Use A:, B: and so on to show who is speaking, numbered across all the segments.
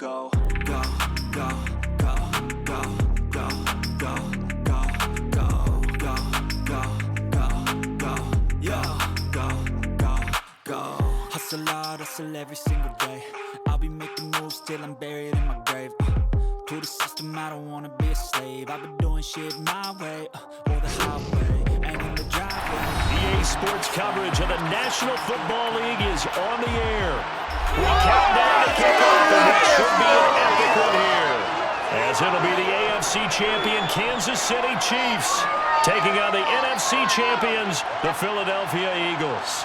A: go, go, go, go, go, go, go, go, go, go, go, go, go, yeah, go, go, go. Hustle hard, hustle every single day. I'll be making moves till I'm buried in my grave. To the system, I don't wanna be a slave. I've been doing shit my way, or the highway, and in the driveway.
B: EA Sports coverage of the National Football League is on the air. We count down to kickoff, and it should be an epic one here, as it'll be the AFC champion Kansas City Chiefs taking on the NFC champions, the Philadelphia Eagles.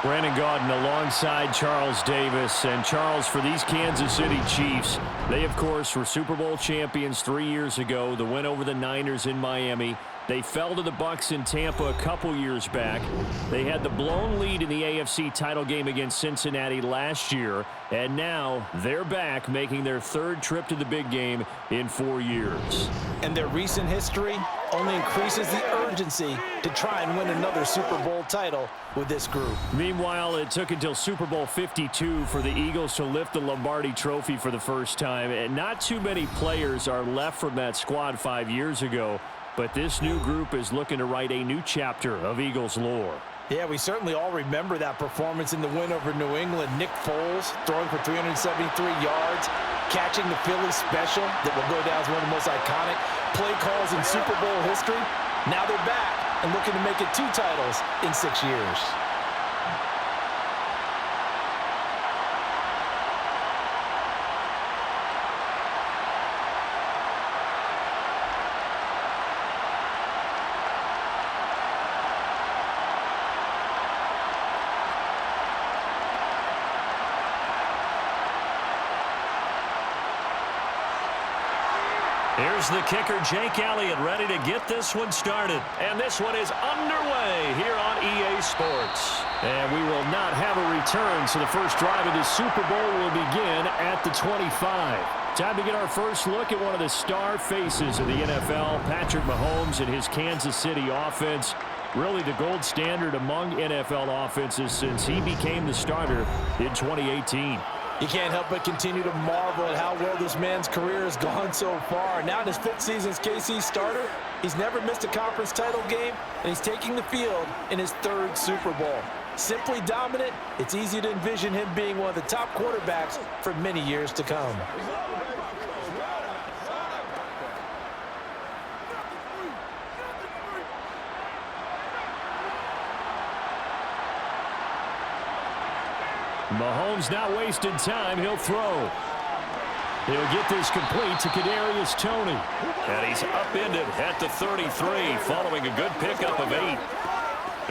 B: Brandon Gaudin alongside Charles Davis. And Charles, for these Kansas City Chiefs, they, of course, were Super Bowl champions 3 years ago. The win over the Niners in Miami. They fell to the Bucs in Tampa a couple years back. They had the blown lead in the AFC title game against Cincinnati last year. And now they're back, making their third trip to the big game in 4 years.
C: And their recent history only increases the urgency to try and win another Super Bowl title with this group.
B: Meanwhile, it took until Super Bowl 52 for the Eagles to lift the Lombardi Trophy for the first time. And not too many players are left from that squad 5 years ago. But this new group is looking to write a new chapter of Eagles lore.
C: Yeah, we certainly all remember that performance in the win over New England. Nick Foles throwing for 373 yards, catching the Philly special that will go down as one of the most iconic play calls in Super Bowl history. Now they're back and looking to make it 2 titles in 6 years.
B: Here's the kicker, Jake Elliott, ready to get this one started. And this one is underway here on EA Sports. And we will not have a return, so the first drive of the Super Bowl will begin at the 25. Time to get our first look at one of the star faces of the NFL, Patrick Mahomes and his Kansas City offense. Really the gold standard among NFL offenses since he became the starter in 2018.
C: You can't help but continue to marvel at how well this man's career has gone so far. Now in his 5th season as KC starter, he's never missed a conference title game, and he's taking the field in his 3rd Super Bowl. Simply dominant, it's easy to envision him being one of the top quarterbacks for many years to come.
B: Mahomes not wasting time. He'll throw. He'll get this complete to Kadarius Toney. And he's upended at the 33 following a good pickup of 8.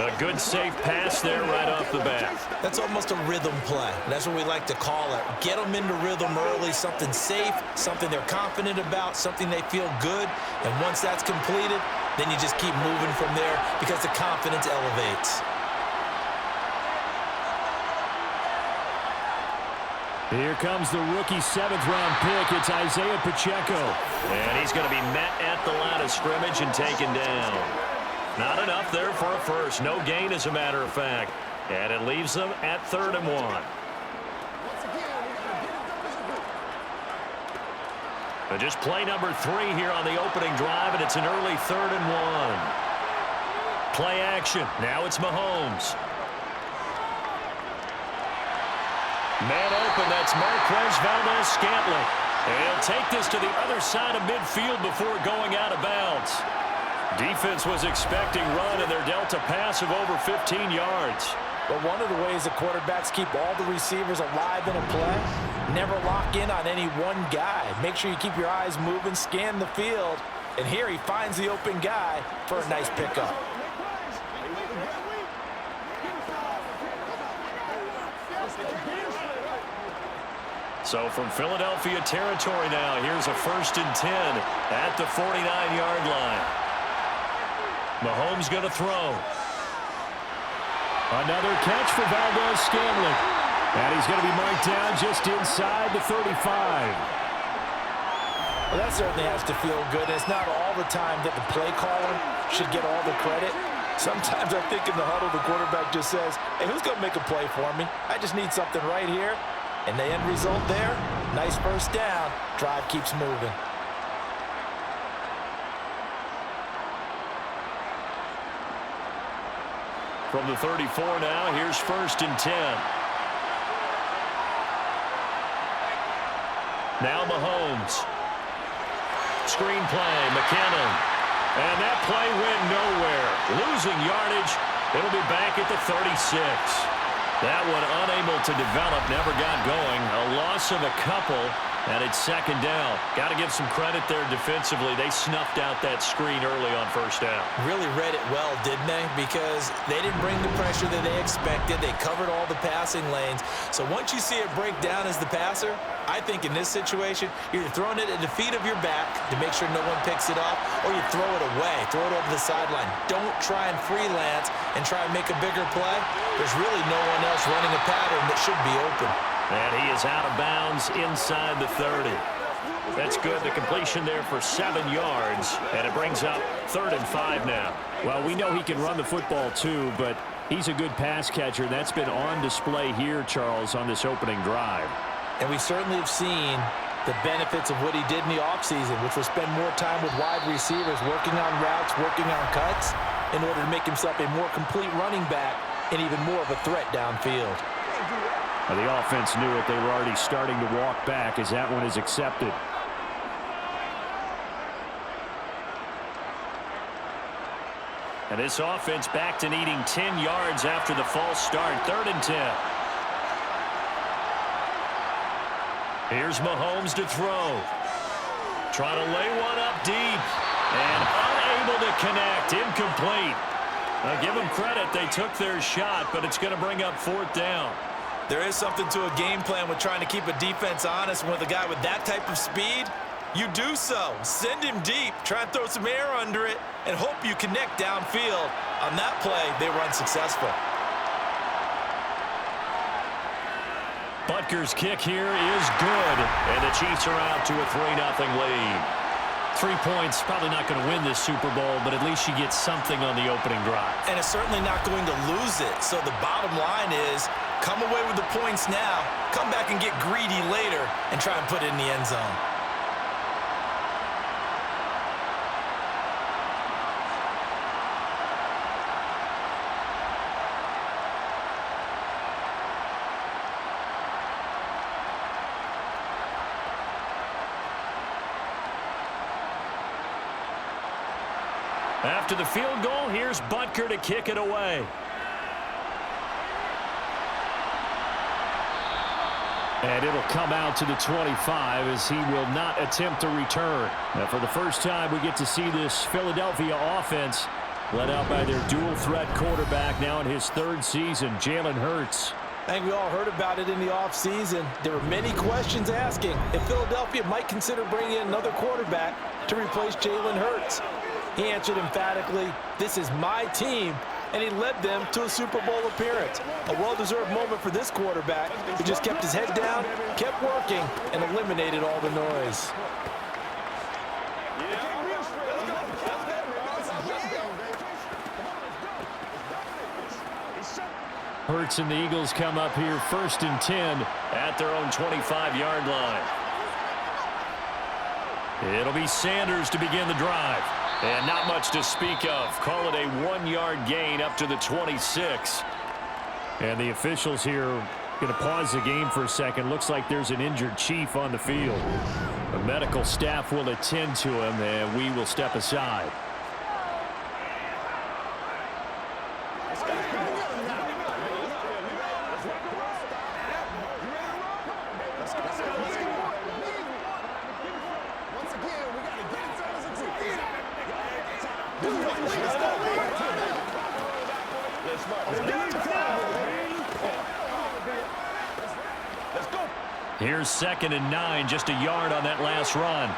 B: A good safe pass there right off the bat.
C: That's almost a rhythm play. That's what we like to call it. Get them into rhythm early, something safe, something they're confident about, something they feel good. And once that's completed, then you just keep moving from there because the confidence elevates.
B: Here comes the rookie 7th-round pick. It's Isaiah Pacheco. And he's going to be met at the line of scrimmage and taken down. Not enough there for a first. No gain, as a matter of fact. And it leaves them at 3rd and 1. But just play number 3 here on the opening drive, and it's an early 3rd and 1. Play action. Now it's Mahomes. Man open, that's Marquez Valdes-Scantling. And he'll take this to the other side of midfield before going out of bounds. Defense was expecting run, and they're dealt a pass of over 15 yards.
C: But one of the ways the quarterbacks keep all the receivers alive in a play, never lock in on any one guy. Make sure you keep your eyes moving, scan the field. And here he finds the open guy for a nice pickup.
B: So from Philadelphia territory now, here's a 1st and 10 at the 49-yard line. Mahomes going to throw. Another catch for Valdes-Scantling. And he's going to be marked down just inside the 35.
C: Well, that certainly has to feel good. It's not all the time that the play caller should get all the credit. Sometimes I think in the huddle, the quarterback just says, hey, who's going to make a play for me? I just need something right here. And the end result there, nice first down. Drive keeps moving.
B: From the 34 now, here's 1st and 10. Now Mahomes. Screen play, McKinnon. And that play went nowhere. Losing yardage. It'll be back at the 36. That one unable to develop, never got going. A loss of a couple, and it's 2nd down. Got to give some credit there defensively. They snuffed out that screen early on 1st down.
C: Really read it well, didn't they? Because they didn't bring the pressure that they expected. They covered all the passing lanes. So once you see it break down as the passer, I think in this situation, you're throwing it at the feet of your back to make sure no one picks it off, or you throw it away, throw it over the sideline. Don't try and freelance and try and make a bigger play. There's really no one else running a pattern that should be open.
B: And he is out of bounds inside the 30. That's good. The completion there for 7 yards, and it brings up 3rd and 5 now.
D: Well, we know he can run the football too, but he's a good pass catcher. That's been on display here, Charles, on this opening drive.
C: And we certainly have seen the benefits of what he did in the offseason, which was spend more time with wide receivers, working on routes, working on cuts, in order to make himself a more complete running back and even more of a threat downfield.
D: Well, the offense knew it. They were already starting to walk back as that one is accepted.
B: And this offense back to needing 10 yards after the false start. 3rd and 10. Here's Mahomes to throw. Trying to lay one up deep. And unable to connect. Incomplete. Now give them credit. They took their shot, but it's going to bring up 4th down.
C: There is something to a game plan with trying to keep a defense honest. With a guy with that type of speed, you do so. Send him deep. Try and throw some air under it and hope you connect downfield. On that play, they were unsuccessful.
B: Butker's kick here is good, and the Chiefs are out to a 3-0 lead.
D: 3 points, probably not going to win this Super Bowl, but at least you get something on the opening drive.
C: And it's certainly not going to lose it. So the bottom line is, come away with the points now, come back and get greedy later, and try and put it in the end zone.
B: After the field goal, here's Butker to kick it away.
D: And it'll come out to the 25 as he will not attempt to return. Now, for the first time, we get to see this Philadelphia offense led out by their dual-threat quarterback now in his 3rd season, Jalen Hurts.
C: I think we all heard about it in the offseason. There were many questions asking if Philadelphia might consider bringing in another quarterback to replace Jalen Hurts. He answered emphatically, "This is my team," and he led them to a Super Bowl appearance. A well-deserved moment for this quarterback who just kept his head down, kept working, and eliminated all the noise.
D: Hurts and the Eagles come up here 1st and 10
B: at their own 25-yard line. It'll be Sanders to begin the drive. And not much to speak of. Call it a 1-yard gain up to the 26.
D: And the officials here are going to pause the game for a second. Looks like there's an injured Chief on the field. The medical staff will attend to him, and we will step aside.
B: Here's 2nd and 9, just a yard on that last run.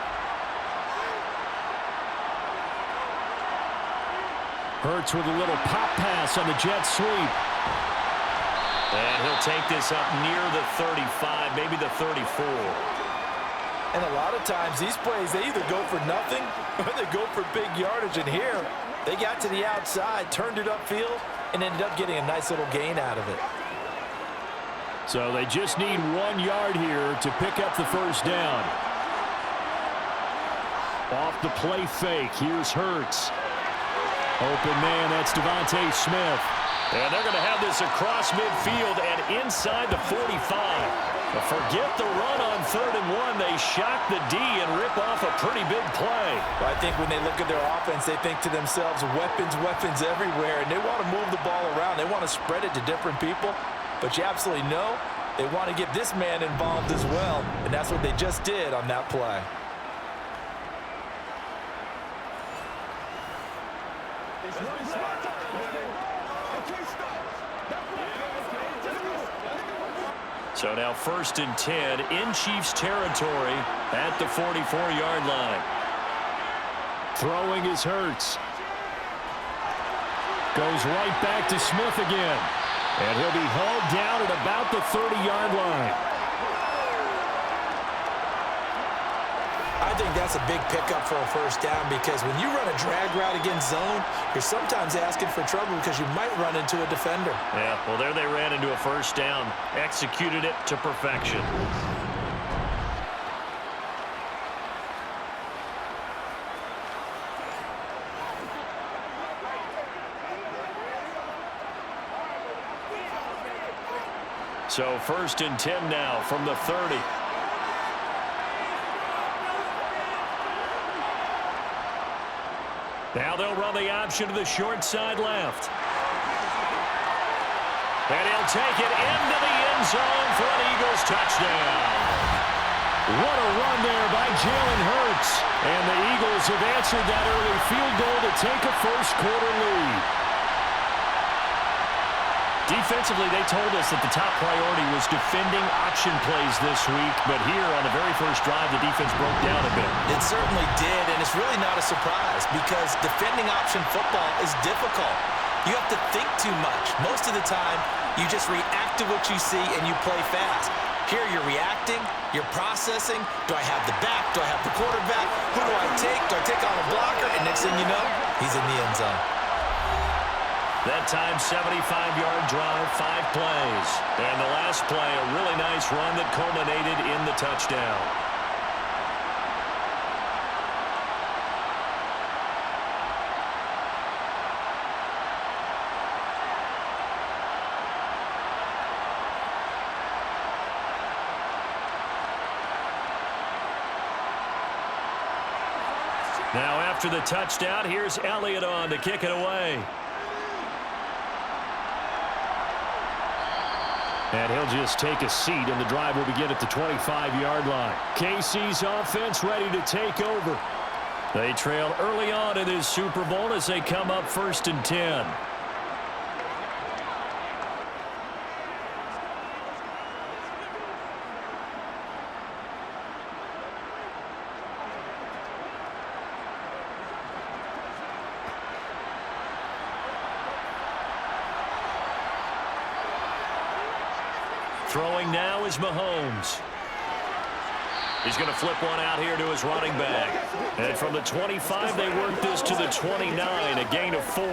D: Hurts with a little pop pass on the jet sweep.
B: And he'll take this up near the 35, maybe the 34.
C: And a lot of times, these plays, they either go for nothing or they go for big yardage. And here, they got to the outside, turned it upfield, and ended up getting a nice little gain out of it.
D: So they just need 1 yard here to pick up the first down. Off the play fake, here's Hurts. Open man, that's Devontae Smith.
B: And they're going to have this across midfield and inside the 45. But forget the run on 3rd and 1. They shock the D and rip off a pretty big play.
C: Well, I think when they look at their offense, they think to themselves, weapons, weapons everywhere. And they want to move the ball around. They want to spread it to different people. But you absolutely know they want to get this man involved as well. And that's what they just did on that play.
B: So now 1st and 10 in Chiefs territory at the 44-yard line.
D: Throwing is Hurts. Goes right back to Smith again. And he'll be hauled down at about the 30-yard line.
C: I think that's a big pickup for a first down because when you run a drag route against zone, you're sometimes asking for trouble because you might run into a defender.
B: Yeah, well, there they ran into a first down. Executed it to perfection. So 1st and 10 now from the 30. Now they'll run the option to the short side left. And he'll take it into the end zone for an Eagles touchdown.
D: What a run there by Jalen Hurts. And the Eagles have answered that early field goal to take a first-quarter lead.
B: Defensively, they told us that the top priority was defending option plays this week, but here on the very first drive, the defense broke down a bit.
C: It certainly did, and it's really not a surprise because defending option football is difficult. You have to think too much. Most of the time, you just react to what you see and you play fast. Here you're reacting, you're processing. Do I have the back? Do I have the quarterback? Who do I take? Do I take on a blocker? And next thing you know, he's in the end zone.
B: That time, 75-yard drive, 5 plays. And the last play, a really nice run that culminated in the touchdown. Now after the touchdown, here's Elliott on to kick it away.
D: And he'll just take a seat, and the drive will begin at the 25-yard line. KC's offense ready to take over. They trail early on in this Super Bowl as they come up 1st and 10. Throwing now is Mahomes. He's going to flip one out here to his running back. And from the 25, they work this to the 29, a gain of 4.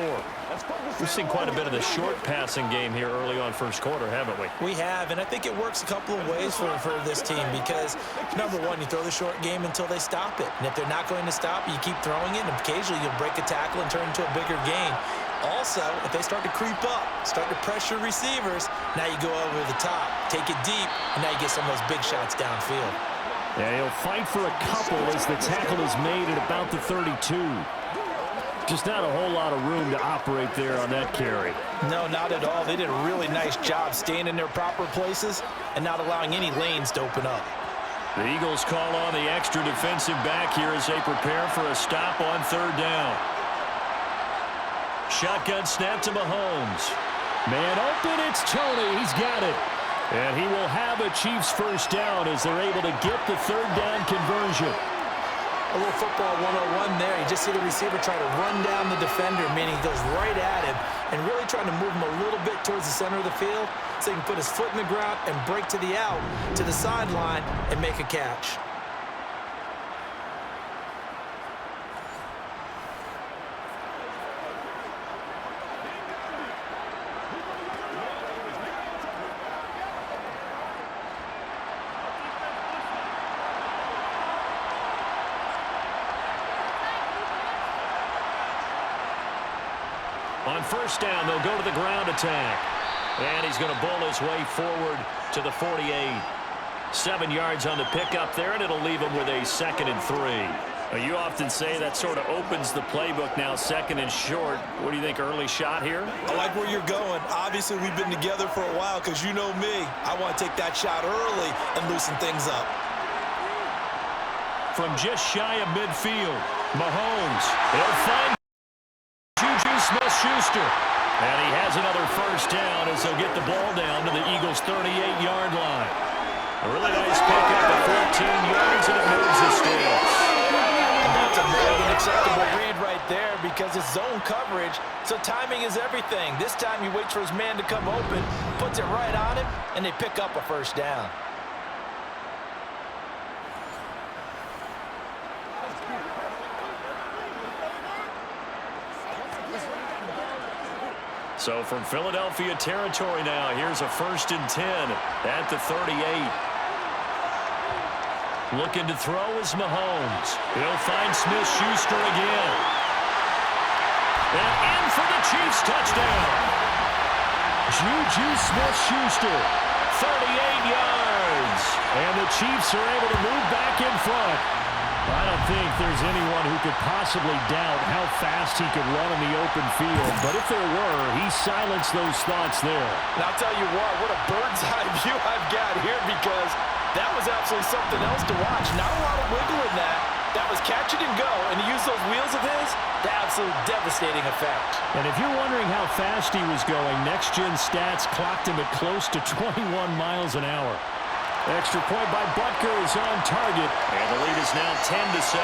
D: We've seen quite a bit of the short passing game here early on first quarter, haven't we?
C: We have, and I think it works a couple of ways for this team because, number one, you throw the short game until they stop it. And if they're not going to stop it, you keep throwing it, and occasionally you'll break a tackle and turn into a bigger gain. Also, if they start to creep up, start to pressure receivers, now you go over the top, take it deep, and now you get some of those big shots downfield.
D: Yeah, he'll fight for a couple as the tackle is made at about the 32. Just not a whole lot of room to operate there on that carry.
C: No, not at all. They did a really nice job staying in their proper places and not allowing any lanes to open up.
B: The Eagles call on the extra defensive back here as they prepare for a stop on 3rd down. Shotgun snap to Mahomes.
D: Man open, it's Tony. He's got it. And he will have a Chiefs first down as they're able to get the 3rd down conversion.
C: A little football 101 there. You just see the receiver try to run down the defender, meaning he goes right at him and really trying to move him a little bit towards the center of the field so he can put his foot in the ground and break to the out, to the sideline, and make a catch.
B: On first down, they'll go to the ground attack. And he's going to bull his way forward to the 48. 7 yards on the pickup there, and it'll leave him with a 2nd and 3.
D: Well, you often say that sort of opens the playbook now, 2nd and short. What do you think, early shot here?
C: I like where you're going. Obviously, we've been together for a while because you know me. I want to take that shot early and loosen things up.
B: From just shy of midfield, Mahomes, he'll find Juju Smith-Schuster. And he has another first down as they'll get the ball down to the Eagles' 38-yard line. A really nice pickup of 14 yards, and it moves the sticks.
C: And that's a more than acceptable read right there because it's zone coverage, so timing is everything. This time he waits for his man to come open, puts it right on him, and they pick up a first down.
B: So from Philadelphia territory now, here's a 1st and 10 at the 38. Looking to throw is Mahomes. He'll find Smith-Schuster again. And in for the Chiefs touchdown. Juju Smith-Schuster, 38 yards. And the Chiefs are able to move back in front. I don't think there's anyone who could possibly doubt how fast he could run in the open field. But if there were, he silenced those thoughts there.
C: And I'll tell you what a bird's eye view I've got here because that was absolutely something else to watch. Not a lot of wiggle in that. That was catch it and go, and he used those wheels of his to absolute devastating effect.
B: And if you're wondering how fast he was going, next-gen stats clocked him at close to 21 miles an hour. Extra point by Butker is on target, and the lead is now 10-7.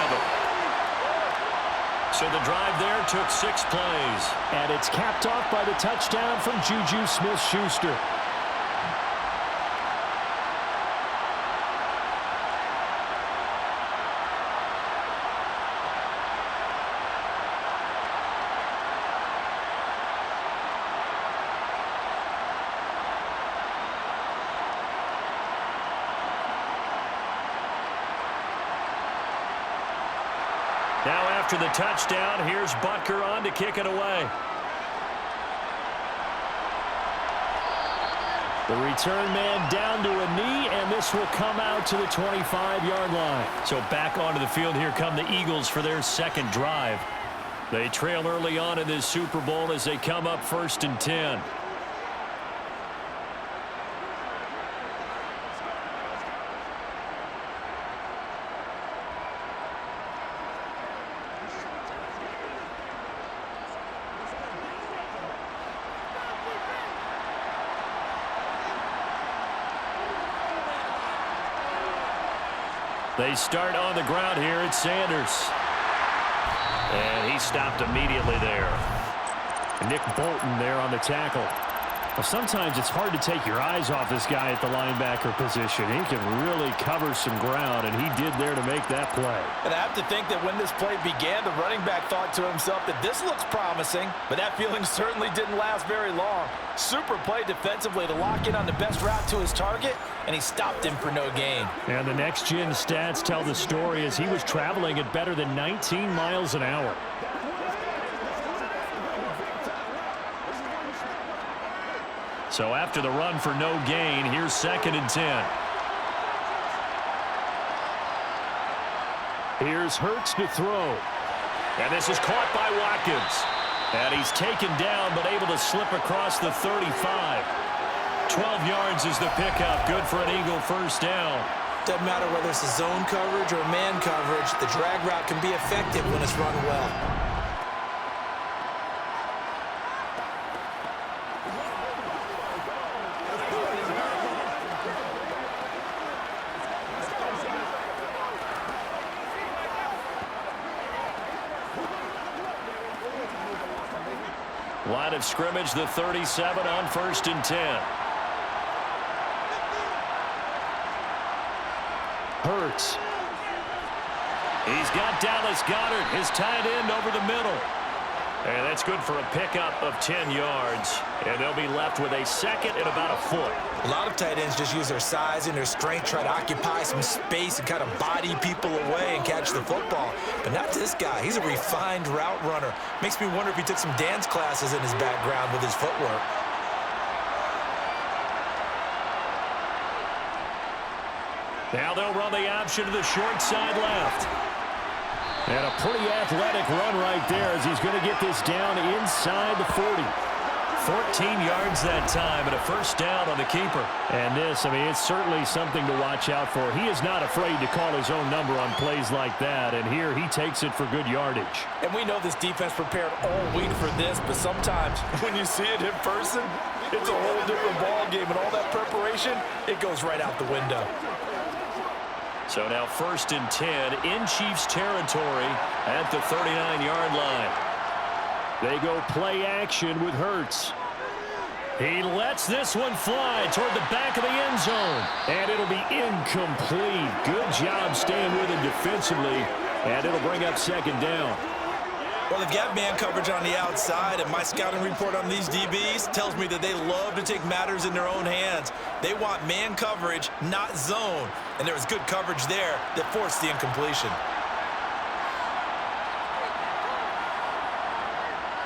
B: So the drive there took 6 plays, and it's capped off by the touchdown from Juju Smith-Schuster. Now after the touchdown, here's Butker on to kick it away. The return man down to a knee, and this will come out to the 25-yard line. So back onto the field, here come the Eagles for their 2nd drive. They trail early on in this Super Bowl as they come up 1st and 10. They start on the ground here. It's Sanders. And he stopped immediately there. Nick Bolton there on the tackle. Well, sometimes it's hard to take your eyes off this guy at the linebacker position. He can really cover some ground, and he did there to make that play.
C: And I have to think that when this play began, the running back thought to himself that this looks promising, but that feeling certainly didn't last very long. Super play defensively to lock in on the best route to his target, and he stopped him for no gain.
B: And the next-gen stats tell the story as he was traveling at better than 19 miles an hour. So after the run for no gain, here's 2nd and 10. Here's Hurts to throw. And this is caught by Watkins. And he's taken down but able to slip across the 35. 12 yards is the pickup. Good for an Eagle first down.
C: Doesn't matter whether it's a zone coverage or man coverage, the drag route can be effective when it's run well.
B: Line of scrimmage, the 37 on 1st and 10. Hurts. He's got Dallas Goedert, his tight end, over the middle. And that's good for a pickup of 10 yards. And they'll be left with a second and about a foot.
C: A lot of tight ends just use their size and their strength, try to occupy some space and kind of body people away and catch the football. But not this guy. He's a refined route runner. Makes me wonder if he took some dance classes in his background with his footwork.
B: Now they'll run the option to the short side left.
D: And a pretty athletic run right there as he's going to get this down inside the 40.
B: 14 yards that time and a first down on the keeper.
D: And this, I mean, it's certainly something to watch out for. He is not afraid to call his own number on plays like that. And here he takes it for good yardage.
C: And we know this defense prepared all week for this, but sometimes when you see it in person, it's a whole different ball game. And all that preparation, it goes right out the window.
B: So now 1st and 10 in Chiefs territory at the 39-yard line.
D: They go play action with Hurts.
B: He lets this one fly toward the back of the end zone.
D: And it'll be incomplete. Good job staying with him defensively. And it'll bring up second down.
C: Well, they've got man coverage on the outside, and my scouting report on these DBs tells me that they love to take matters in their own hands. They want man coverage, not zone. And there was good coverage there that forced the incompletion.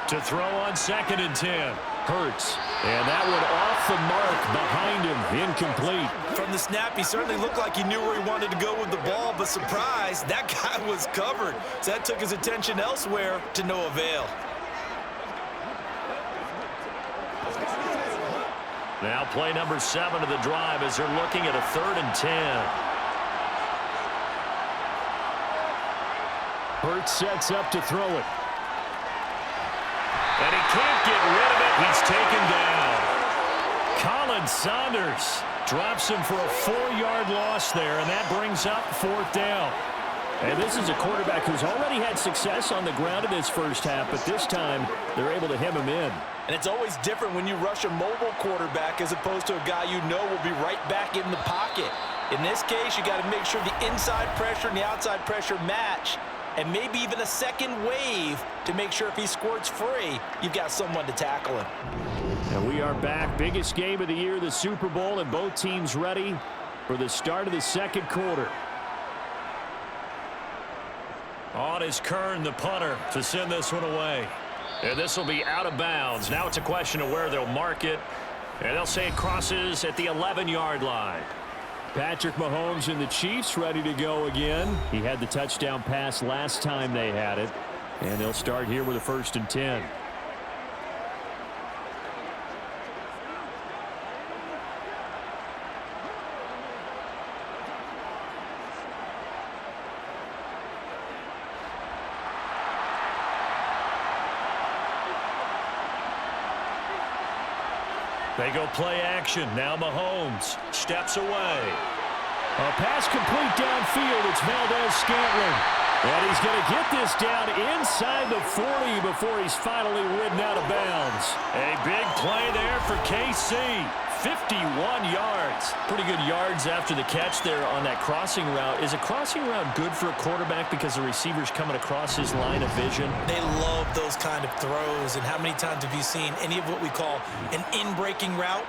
B: To throw on 2nd and 10.
D: Hurts. And that one off the mark behind him. Incomplete.
C: From the snap, he certainly looked like he knew where he wanted to go with the ball, but surprise, that guy was covered. So that took his attention elsewhere to no avail.
B: Now play number 7 of the drive as they're looking at a 3rd and 10.
D: Hurts sets up to throw it.
B: And he can't get rid of it. He's taken down. Colin Saunders drops him for a 4-yard loss there, and that brings up 4th down.
D: And this is a quarterback who's already had success on the ground in this first half, but this time they're able to hem him in.
C: And it's always different when you rush a mobile quarterback as opposed to a guy you know will be right back in the pocket. In this case, you got to make sure the inside pressure and the outside pressure match, and maybe even a second wave to make sure if he squirts free, you've got someone to tackle him.
D: And we are back. Biggest game of the year, the Super Bowl, and both teams ready for the start of the second quarter.
B: On is Kern, the punter, to send this one away. And this will be out of bounds. Now it's a question of where they'll mark it. And they'll say it crosses at the 11-yard line.
D: Patrick Mahomes and the Chiefs ready to go again. He had the touchdown pass last time they had it. And they'll start here with a 1st and 10.
B: They go play action. Now Mahomes steps away.
D: A pass complete downfield. It's Valdez-Scantling. And he's going to get this down inside the 40 before he's finally ridden out of bounds.
B: A big play there for KC. 51 yards.
D: Pretty good yards after the catch there on that crossing route. Is a crossing route good for a quarterback because the receiver's coming across his line of vision?
C: They love those kind of throws. And how many times have you seen any of what we call an in-breaking route?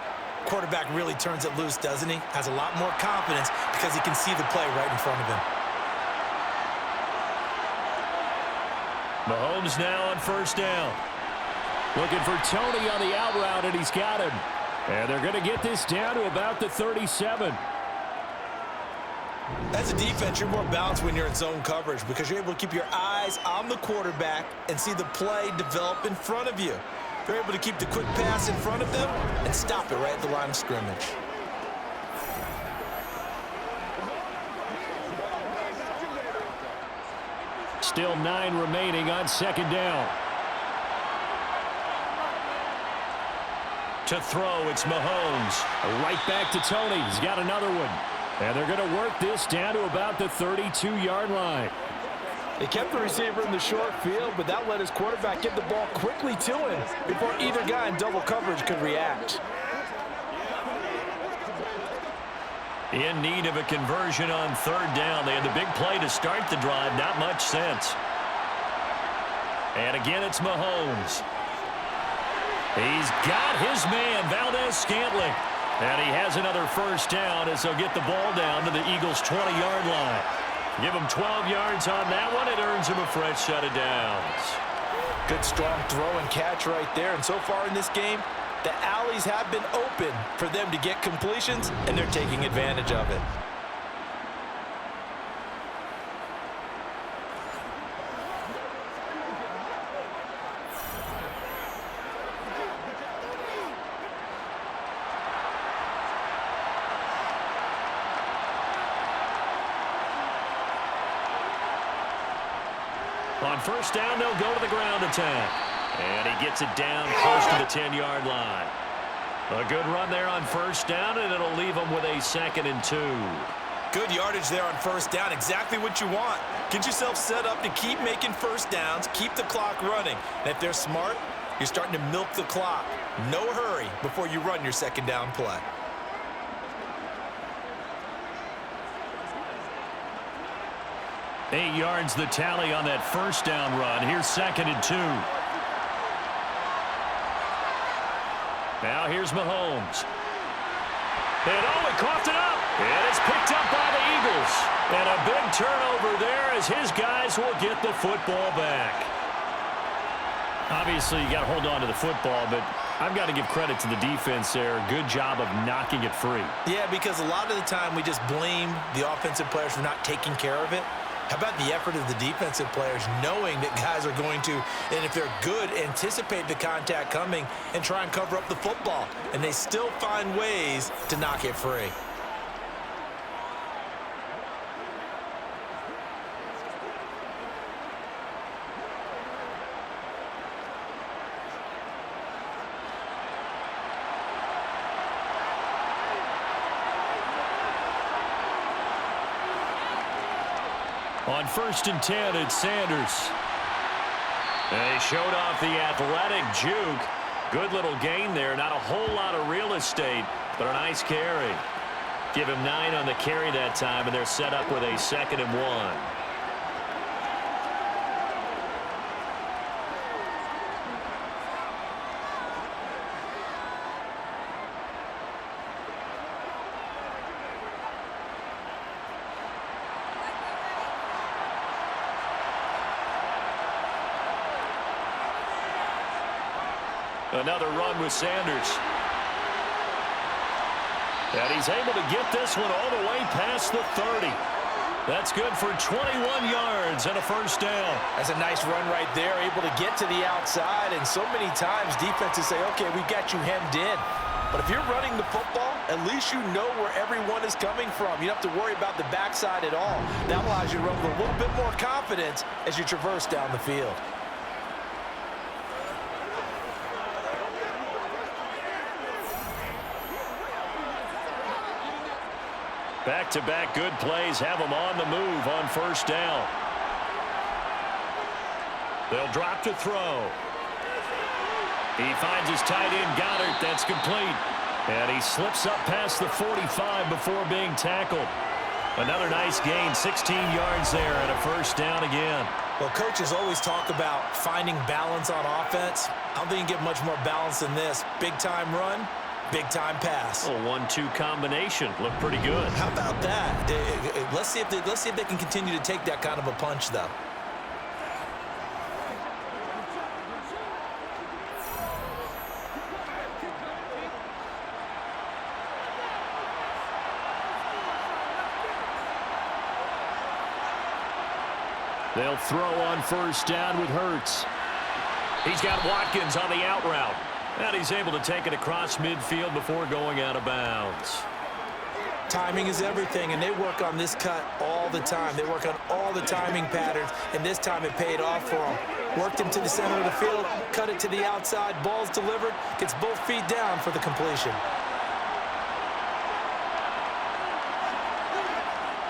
C: Quarterback really turns it loose, doesn't he? Has a lot more confidence because he can see the play right in front of him.
B: Mahomes now on 1st down.
D: Looking for Tony on the out route, and he's got him. And they're going to get this down to about the 37.
C: As a defense, you're more balanced when you're in zone coverage because you're able to keep your eyes on the quarterback and see the play develop in front of you. You're able to keep the quick pass in front of them and stop it right at the line of scrimmage.
D: Still 9 remaining on 2nd down.
B: To throw, it's Mahomes.
D: Right back to Tony. He's got another one. And they're going to work this down to about the 32-yard line.
C: They kept the receiver in the short field, but that let his quarterback get the ball quickly to him before either guy in double coverage could react.
B: In need of a conversion on 3rd down. They had the big play to start the drive. Not much sense. And again, it's Mahomes. He's got his man, Valdez-Scantling. And he has another first down as they'll get the ball down to the Eagles' 20-yard line. Give him 12 yards on that one. It earns him a fresh set of downs.
C: Good, strong throw and catch right there. And so far in this game, the alleys have been open for them to get completions, and they're taking advantage of it.
B: On first down, they'll go to the ground attack. And he gets it down close to the 10-yard line. A good run there on first down, and it'll leave them with a 2nd and 2.
C: Good yardage there on first down. Exactly what you want. Get yourself set up to keep making first downs, keep the clock running. And if they're smart, you're starting to milk the clock. No hurry before you run your 2nd down play.
B: Eight yards the tally on that first down run. Here's 2nd and 2. Now here's Mahomes. And he coughed it up. And it's picked up by the Eagles. And a big turnover there as his guys will get the football back. Obviously, you got to hold on to the football, but I've got to give credit to the defense there. Good job of knocking it free.
C: Yeah, because a lot of the time we just blame the offensive players for not taking care of it. How about the effort of the defensive players knowing that guys are going to, and if they're good, anticipate the contact coming and try and cover up the football. And they still find ways to knock it free.
B: On 1st and 10, it's Sanders. They showed off the athletic juke. Good little gain there. Not a whole lot of real estate, but a nice carry. Give him 9 on the carry that time, and they're set up with a 2nd and 1. Another run with Sanders. And he's able to get this one all the way past the 30. That's good for 21 yards and a first down.
C: That's a nice run right there, able to get to the outside. And so many times defenses say, okay, we got you hemmed in. But if you're running the football, at least you know where everyone is coming from. You don't have to worry about the backside at all. That allows you to run with a little bit more confidence as you traverse down the field.
B: Back-to-back good plays have them on the move on first down. They'll drop to throw. He finds his tight end, Goddard. That's complete. And he slips up past the 45 before being tackled. Another nice gain, 16 yards there, and a first down again.
C: Well, coaches always talk about finding balance on offense. I don't think you get much more balance than this. Big-time run, big-time pass.
B: A 1-2 combination. Looked pretty good.
C: How about that? Let's see if they can continue to take that kind of a punch, though.
B: They'll throw on first down with Hurts. He's got Watkins on the out route. And he's able to take it across midfield before going out of bounds.
C: Timing is everything, and they work on this cut all the time. They work on all the timing patterns, and this time it paid off for them. Worked him to the center of the field, cut it to the outside, ball's delivered, gets both feet down for the completion.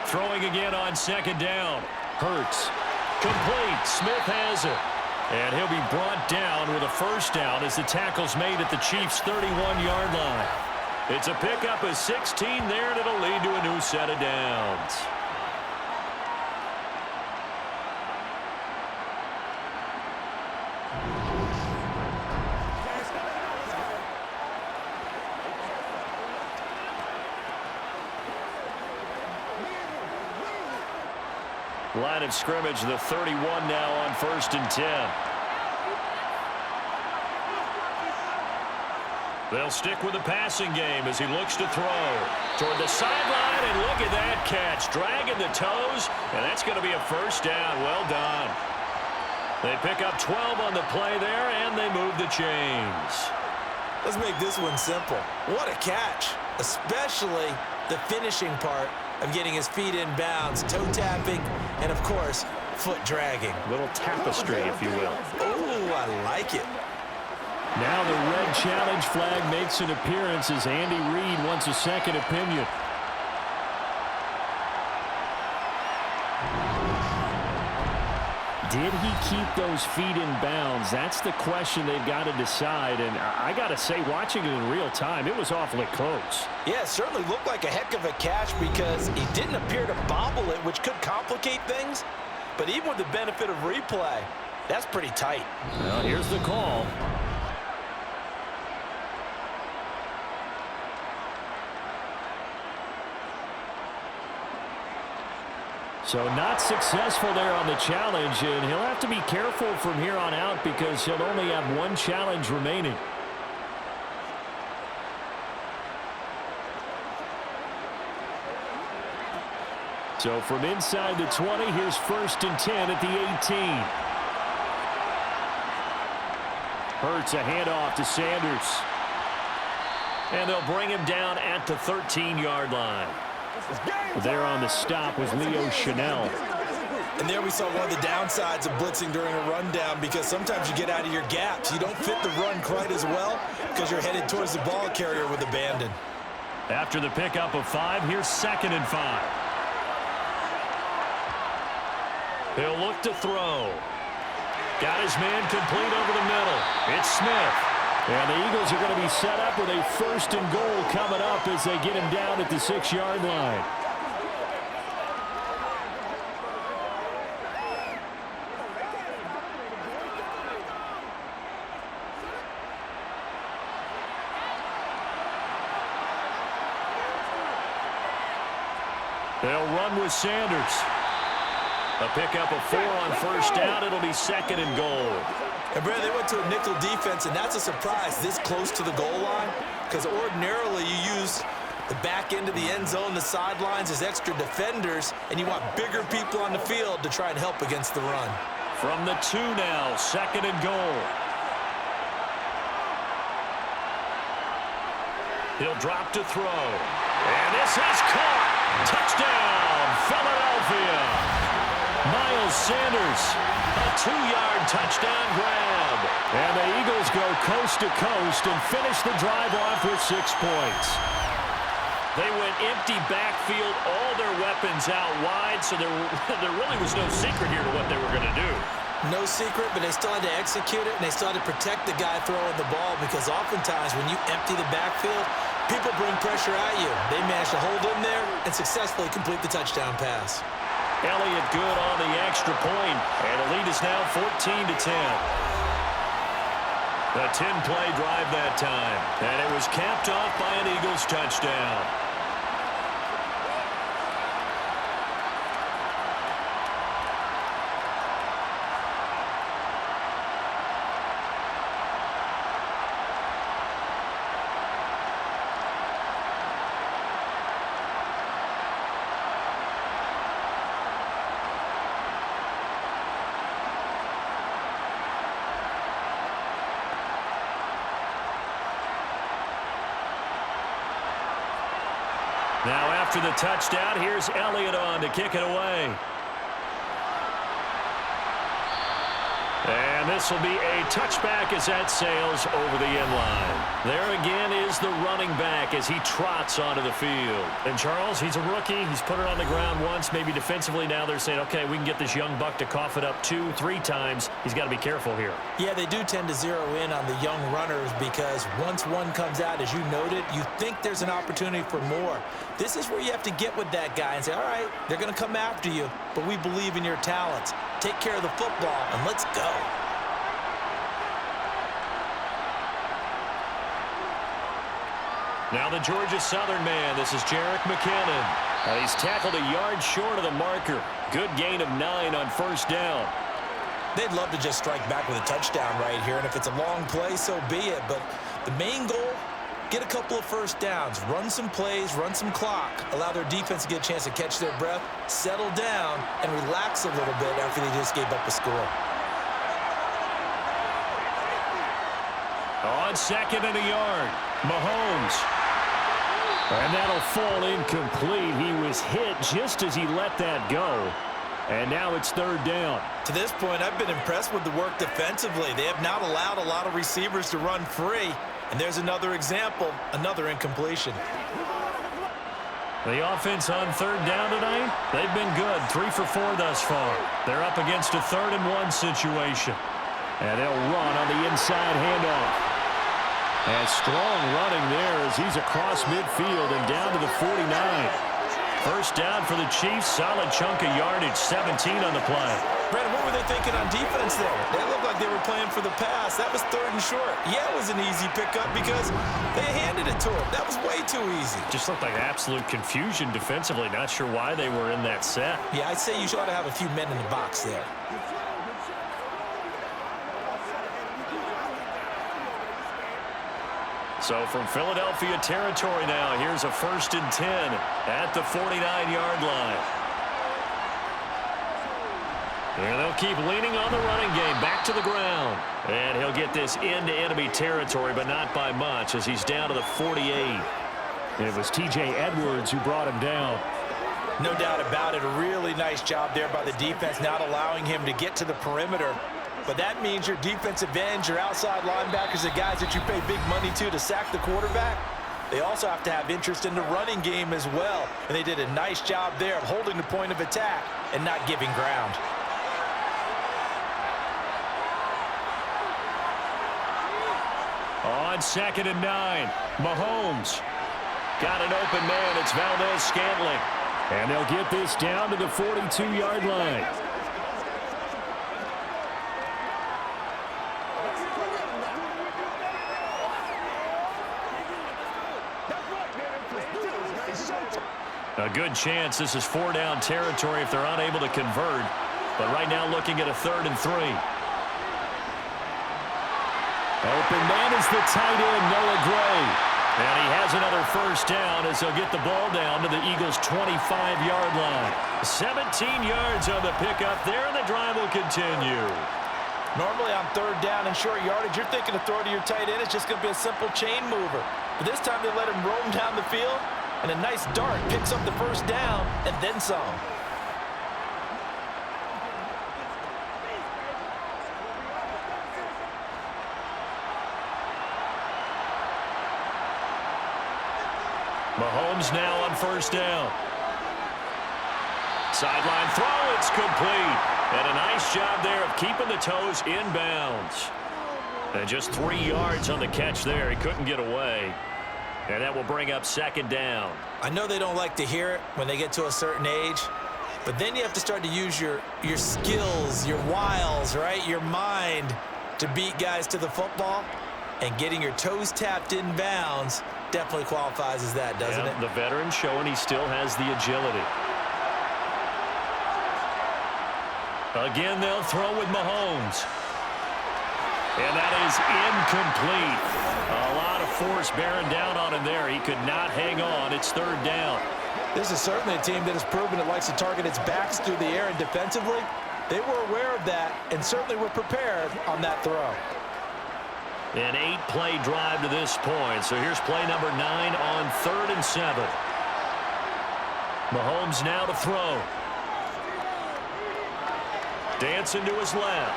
B: Throwing again on second down. Hurts. Complete. Smith has it. And he'll be brought down with a first down as the tackle's made at the Chiefs' 31-yard line. It's a pickup of 16 there, and it'll lead to a new set of downs. Line of scrimmage, the 31 now on 1st and 10. They'll stick with the passing game as he looks to throw. Toward the sideline, and look at that catch. Dragging the toes, and that's going to be a first down. Well done. They pick up 12 on the play there, and they move the chains.
C: Let's make this one simple. What a catch, especially the finishing part of getting his feet in bounds, toe tapping, and of course, foot dragging.
B: Little tapestry, if you will.
C: Oh, I like it.
D: Now the red challenge flag makes an appearance as Andy Reid wants a second opinion. Did he keep those feet in bounds? That's the question they've got to decide. And I got to say, watching it in real time, it was awfully close.
C: Yeah, it certainly looked like a heck of a catch because he didn't appear to bobble it, which could complicate things. But even with the benefit of replay, that's pretty tight.
D: Well, here's the call. So not successful there on the challenge, and he'll have to be careful from here on out because he'll only have one challenge remaining. So from inside the 20, here's 1st and 10 at the 18. Hurts a handoff to Sanders. And they'll bring him down at the 13-yard line. There on the stop was Leo Chanel.
C: And there we saw one of the downsides of blitzing during a rundown because sometimes you get out of your gaps. You don't fit the run quite as well because you're headed towards the ball carrier with abandon.
B: After the pickup of 5, here's 2nd and 5. He'll look to throw. Got his man complete over the middle. It's Smith. And the Eagles are going to be set up with a 1st and goal coming up as they get him down at the 6-yard line. They'll run with Sanders. A pickup of 4 on 1st down. It'll be 2nd and goal.
C: And, Brad, they went to a nickel defense, and that's a surprise this close to the goal line because ordinarily you use the back end of the end zone, the sidelines as extra defenders, and you want bigger people on the field to try and help against the run.
B: From the 2 now, 2nd and goal. He'll drop to throw. And this is caught. Touchdown, Philadelphia. Miles Sanders, a 2-yard touchdown grab. And the Eagles go coast to coast and finish the drive off with 6 points. They went empty backfield, all their weapons out wide, so there really was no secret here to what they were going to do.
C: No secret, but they still had to execute it, and they still had to protect the guy throwing the ball because oftentimes when you empty the backfield, people bring pressure at you. They managed to hold him there and successfully complete the touchdown pass.
B: Elliott good on the extra point, and the lead is now 14-10. A 10-play drive that time, and it was capped off by an Eagles touchdown. Now after the touchdown, here's Elliott on to kick it away. And this will be a touchback as that sails over the end line. There again is the running back as he trots onto the field. And Charles, he's a rookie. He's put it on the ground once, maybe defensively. Now they're saying, okay, we can get this young buck to cough it up 2, 3 times. He's got to be careful here.
C: Yeah, they do tend to zero in on the young runners because once one comes out, as you noted, you think there's an opportunity for more. This is where you have to get with that guy and say, all right, they're going to come after you, but we believe in your talents. Take care of the football, and let's go.
B: Now the Georgia Southern man, this is Jerick McKinnon. He's tackled a yard short of the marker. Good gain of 9 on first down.
C: They'd love to just strike back with a touchdown right here, and if it's a long play, so be it. But the main goal, get a couple of first downs, run some plays, run some clock, allow their defense to get a chance to catch their breath, settle down, and relax a little bit after they just gave up a score.
B: On second and a yard, Mahomes. And that'll fall incomplete. He was hit just as he let that go. And now it's third down.
C: To this point, I've been impressed with the work defensively. They have not allowed a lot of receivers to run free. And there's another example, another incompletion.
B: The offense on third down tonight, they've been good. 3 for 4 thus far. They're up against a 3rd and 1 situation. And they'll run on the inside handoff. And strong running there as he's across midfield and down to the 49. First down for the Chiefs. Solid chunk of yardage, 17 on the play.
C: Brandon, what were they thinking on defense there? They looked like they were playing for the pass. That was 3rd and short. Yeah, it was an easy pickup because they handed it to him. That was way too easy.
B: Just looked like absolute confusion defensively. Not sure why they were in that set.
C: Yeah, I'd say you ought to have a few men in the box there.
B: So from Philadelphia territory now, here's a 1st and 10 at the 49-yard line. And they'll keep leaning on the running game, back to the ground. And he'll get this into enemy territory, but not by much, as he's down to the 48.
D: It was T.J. Edwards who brought him down.
C: No doubt about it. A really nice job there by the defense, not allowing him to get to the perimeter. But that means your defensive ends, your outside linebackers, the guys that you pay big money to sack the quarterback, they also have to have interest in the running game as well. And they did a nice job there of holding the point of attack and not giving ground.
B: On 2nd and 9, Mahomes. Got an open man. It's Valdez-Scantling.
D: And they'll get this down to the 42-yard line.
B: A good chance this is 4-down territory if they're unable to convert. But right now looking at a 3rd and 3.
D: Open man is the tight end, Noah Gray.
B: And he has another first down as he'll get the ball down to the Eagles' 25-yard line. 17 yards on the pickup there, and the drive will continue.
C: Normally on 3rd down and short yardage, you're thinking to throw to your tight end. It's just going to be a simple chain mover. But this time they let him roam down the field, and a nice dart picks up the first down and then some.
B: Mahomes now on first down. Sideline throw, it's complete. And a nice job there of keeping the toes in bounds. And just 3 yards on the catch there. He couldn't get away. And that will bring up 2nd down.
C: I know they don't like to hear it when they get to a certain age, but then you have to start to use your skills, your wiles, right? Your mind to beat guys to the football. And getting your toes tapped in bounds definitely qualifies as that, doesn't it?
B: The veteran showing he still has the agility. Again, they'll throw with Mahomes. And that is incomplete. A lot of force bearing down on him there. He could not hang on. It's 3rd down.
C: This is certainly a team that has proven it likes to target its backs through the air, and defensively, they were aware of that and certainly were prepared on that throw.
B: An 8-play drive to this point. So here's play number 9 on 3rd and 7. Mahomes now to throw. Dancing to his left.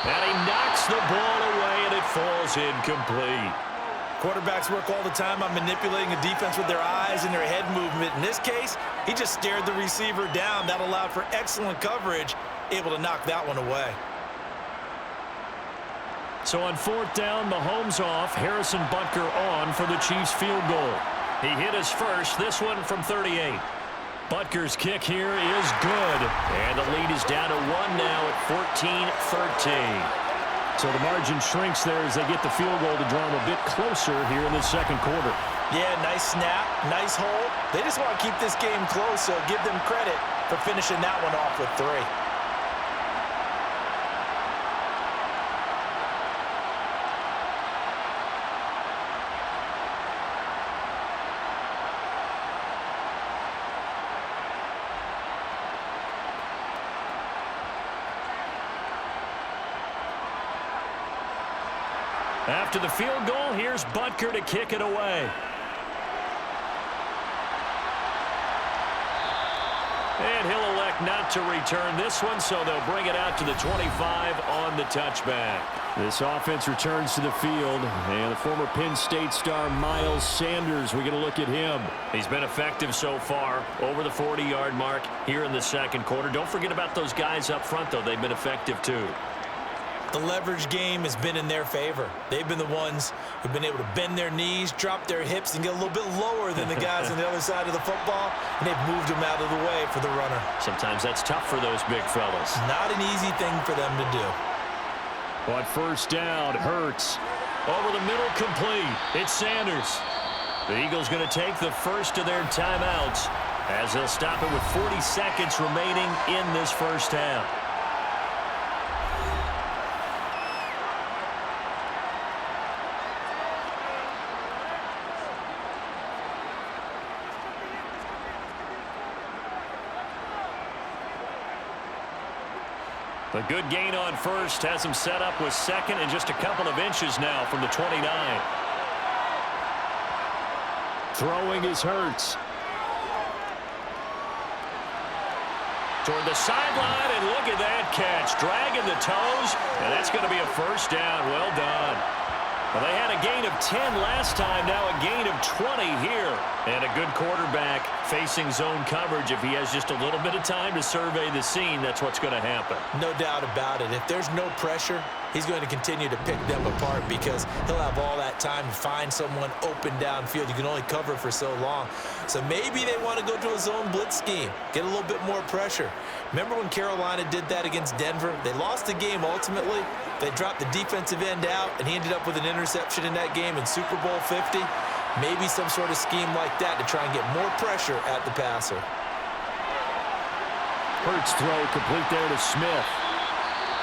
B: And he knocks the ball away, and it falls incomplete.
C: Quarterbacks work all the time on manipulating a defense with their eyes and their head movement. In this case, he just stared the receiver down. That allowed for excellent coverage, able to knock that one away.
B: So on 4th down, Mahomes off, Harrison Butker on for the Chiefs field goal. He hit his first, this one from 38. Butker's kick here is good. And the lead is down to 1 now at 14-13.
D: So the margin shrinks there as they get the field goal to draw them a bit closer here in the second quarter.
C: Yeah, nice snap, nice hold. They just want to keep this game close, so give them credit for finishing that one off with 3.
B: After the field goal, here's Butker to kick it away. And he'll elect not to return this one, so they'll bring it out to the 25 on the touchback.
D: This offense returns to the field, and the former Penn State star Miles Sanders, we're going to look at him.
B: He's been effective so far, over the 40-yard mark here in the second quarter. Don't forget about those guys up front, though. They've been effective, too.
C: The leverage game has been in their favor. They've been the ones who've been able to bend their knees, drop their hips, and get a little bit lower than the guys on the other side of the football, and they've moved them out of the way for the runner.
B: Sometimes that's tough for those big fellas.
C: Not an easy thing for them to do.
D: On first down, Hurts.
B: Over the middle, complete. It's Sanders. The Eagles going to take the first of their timeouts as they'll stop it with 40 seconds remaining in this first half. The good gain on first has him set up with second and just a couple of inches now from the 29.
D: Throwing is Hurts.
B: Toward the sideline, and look at that catch. Dragging the toes, and that's going to be a first down. Well done. Well, they had a gain of 10 last time, now a gain of 20 here. And a good quarterback facing zone coverage. If he has just a little bit of time to survey the scene, that's what's going to happen.
C: No doubt about it. If there's no pressure, he's going to continue to pick them apart because he'll have all that time to find someone open downfield. You can only cover for so long. So maybe they want to go to a zone blitz scheme, get a little bit more pressure. Remember when Carolina did that against Denver? They lost the game ultimately. They dropped the defensive end out, and he ended up with an interception in that game in Super Bowl 50. Maybe some sort of scheme like that to try and get more pressure at the passer.
D: Hurts throw complete there to Smith.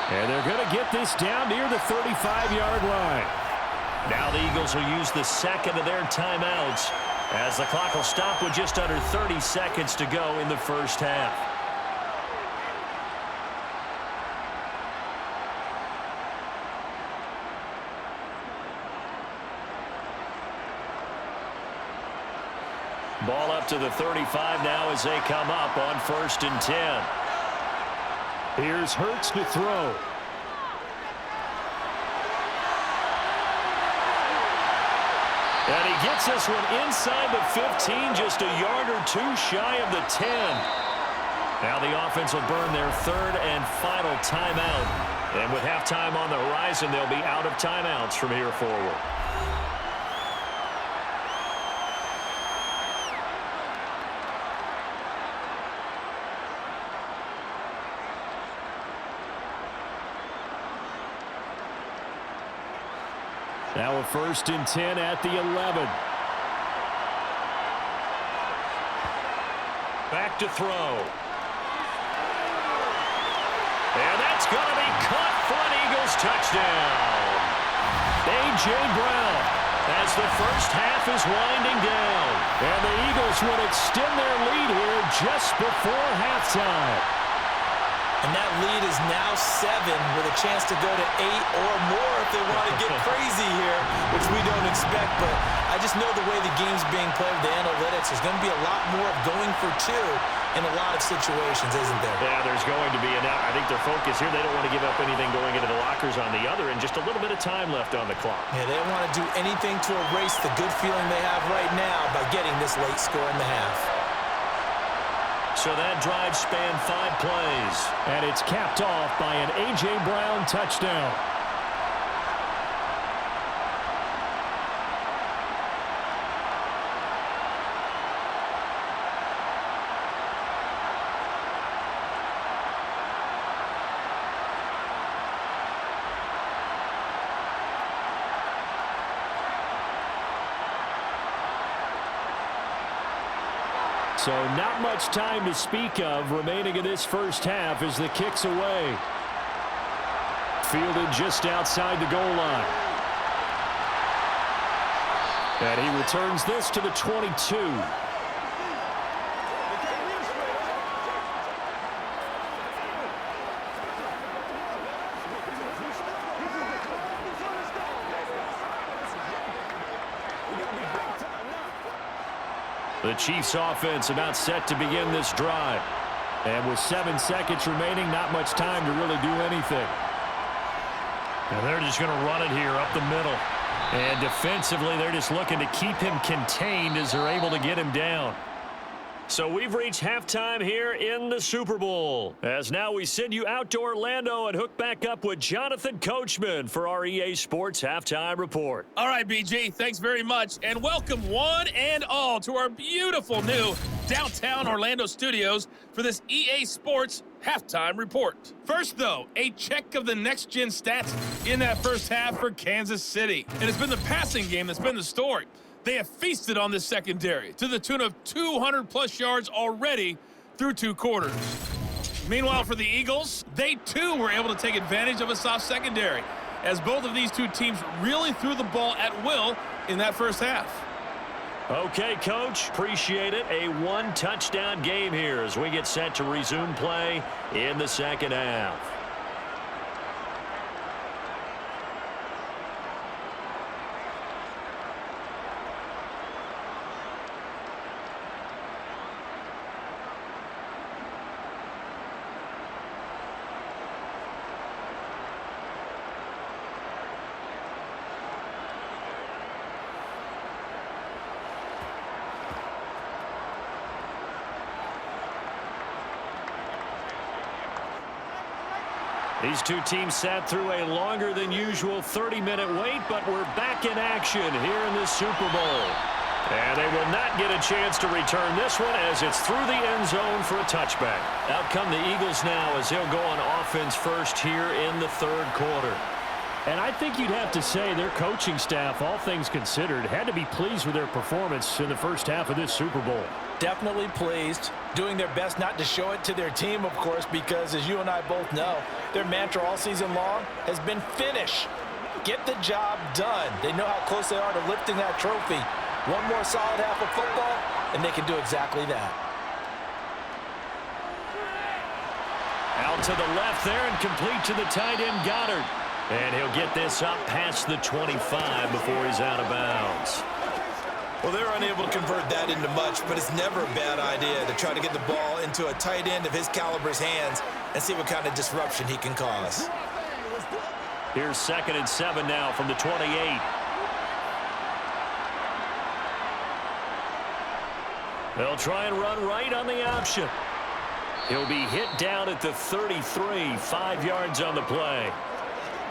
D: And they're going to get this down near the 35-yard line.
B: Now the Eagles will use the second of their timeouts as the clock will stop with just under 30 seconds to go in the first half. Ball up to the 35 now as they come up on 1st and 10.
D: Here's Hurts to throw.
B: And he gets this one inside the 15, just a yard or two shy of the 10. Now the offense will burn their third and final timeout. And with halftime on the horizon, they'll be out of timeouts from here forward.
D: Now a 1st and 10 at the 11.
B: Back to throw. And that's going to be caught for an Eagles touchdown. A.J. Brown as the first half is winding down.
D: And the Eagles would extend their lead here just before halftime.
C: And that lead is now 7 with a chance to go to 8 or more if they want to get crazy here, which we don't expect. But I just know the way the game's being played with the analytics, there's going to be a lot more of going for 2 in a lot of situations, isn't there?
B: Yeah, there's going to be. And I think their focus here, they don't want to give up anything going into the lockers on the other, and just a little bit of time left on the clock.
C: Yeah, they don't want to do anything to erase the good feeling they have right now by getting this late score in the half.
B: So that drive spanned 5 plays.
D: And it's capped off by an A.J. Brown touchdown. So not much time to speak of remaining in this first half as the kick's away. Fielded just outside the goal line. And he returns this to the 22. The Chiefs offense about set to begin this drive. And with 7 seconds remaining, not much time to really do anything.
B: And they're just going to run it here up the middle. And defensively, they're just looking to keep him contained as they're able to get him down. So we've reached halftime here in the Super Bowl. As now we send you out to Orlando and hook back up with Jonathan Coachman for our EA Sports Halftime Report.
E: All right, BG, thanks very much. And welcome one and all to our beautiful new downtown Orlando studios for this EA Sports Halftime Report. First, though, a check of the next-gen stats in that first half for Kansas City. And it's been the passing game that's been the story. They have feasted on this secondary to the tune of 200-plus yards already through 2 quarters. Meanwhile, for the Eagles, they too were able to take advantage of a soft secondary, as both of these two teams really threw the ball at will in that first half.
B: Okay, Coach, appreciate it. A 1-touchdown game here as we get set to resume play in the second half. These two teams sat through a longer than usual 30-minute wait, but we're back in action here in the Super Bowl. And they will not get a chance to return this one as it's through the end zone for a touchback. Out come the Eagles now as they'll go on offense first here in the third quarter.
D: And I think you'd have to say their coaching staff, all things considered, had to be pleased with their performance in the first half of this Super Bowl.
C: Definitely pleased, doing their best not to show it to their team, of course, because as you and I both know, their mantra all season long has been finish. Get the job done. They know how close they are to lifting that trophy. One more solid half of football, and they can do exactly that.
B: Out to the left there and complete to the tight end Goddard. And he'll get this up past the 25 before he's out of bounds.
F: Well, they're unable to convert that into much, but it's never a bad idea to try to get the ball into a tight end of his caliber's hands and see what kind of disruption he can cause.
B: Here's 2nd and 7 now from the 28. They'll try and run right on the option. He'll be hit down at the 33, 5 yards on the play.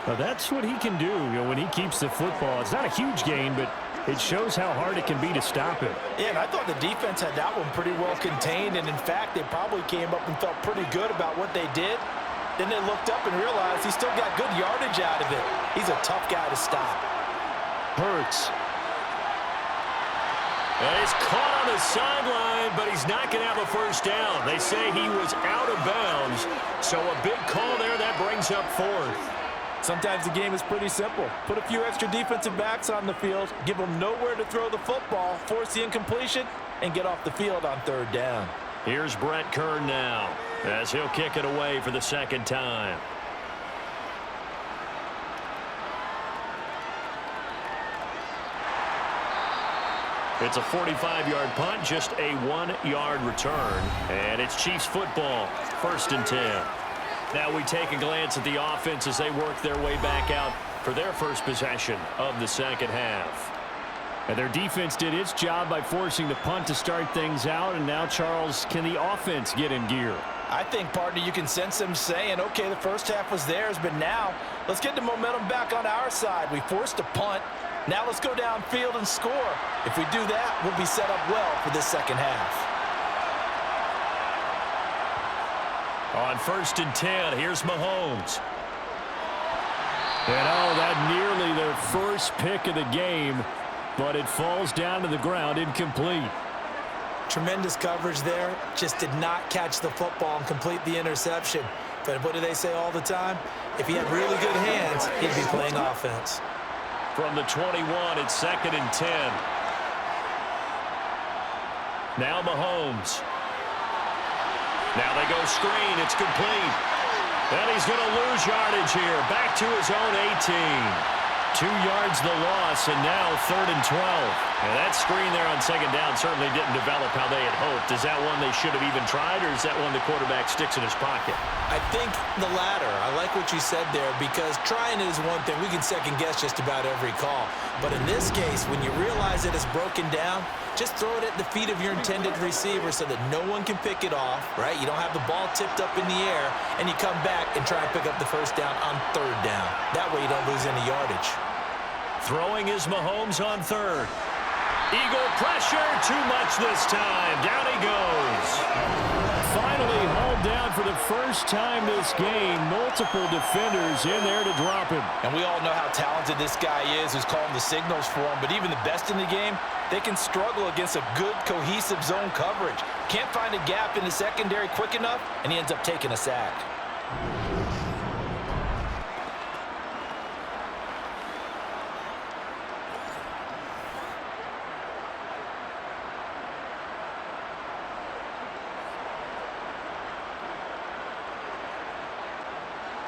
D: Well, that's what he can do, when he keeps the football. It's not a huge gain, but it shows how hard it can be to stop him.
C: Yeah, and I thought the defense had that one pretty well contained, and in fact, they probably came up and felt pretty good about what they did. Then they looked up and realized he still got good yardage out of it. He's a tough guy to stop.
D: Hurts.
B: And he's caught on the sideline, but he's not going to have a first down. They say he was out of bounds, so a big call there that brings up 4th.
C: Sometimes the game is pretty simple. Put a few extra defensive backs on the field, give them nowhere to throw the football, force the incompletion, and get off the field on 3rd down.
B: Here's Brett Kern now as he'll kick it away for the 2nd time. It's a 45-yard punt, just a 1-yard return, and it's Chiefs football, 1st and 10. Now we take a glance at the offense as they work their way back out for their first possession of the second half.
D: And their defense did its job by forcing the punt to start things out, and now, Charles, can the offense get in gear?
C: I think, partner, you can sense them saying, okay, the first half was theirs, but now let's get the momentum back on our side. We forced a punt. Now let's go downfield and score. If we do that, we'll be set up well for this second half.
B: On 1st and 10, here's Mahomes.
D: And that nearly their first pick of the game, but it falls down to the ground incomplete.
F: Tremendous coverage there. Just did not catch the football and complete the interception. But what do they say all the time? If he had really good hands, he'd be playing offense.
B: From the 21, it's 2nd and 10. Now Mahomes. Now they go screen. It's complete. And he's going to lose yardage here. Back to his own 18. 2 yards the loss, and now 3rd and 12. And that screen there on 2nd down certainly didn't develop how they had hoped. Is that one they should have even tried, or is that one the quarterback sticks in his pocket?
F: I think the latter. I like what you said there, because trying it is one thing. We can second-guess just about every call. But in this case, when you realize that it's broken down, just throw it at the feet of your intended receiver so that no one can pick it off, right? You don't have the ball tipped up in the air, and you come back and try and pick up the 1st down on 3rd down. That way you don't lose any yardage.
B: Throwing is Mahomes on 3rd. Eagle pressure, too much this time. Down he goes.
D: Finally hauled down for the first time this game. Multiple defenders in there to drop him.
C: And we all know how talented this guy is who's calling the signals for him. But even the best in the game, they can struggle against a good, cohesive zone coverage. Can't find a gap in the secondary quick enough, and he ends up taking a sack.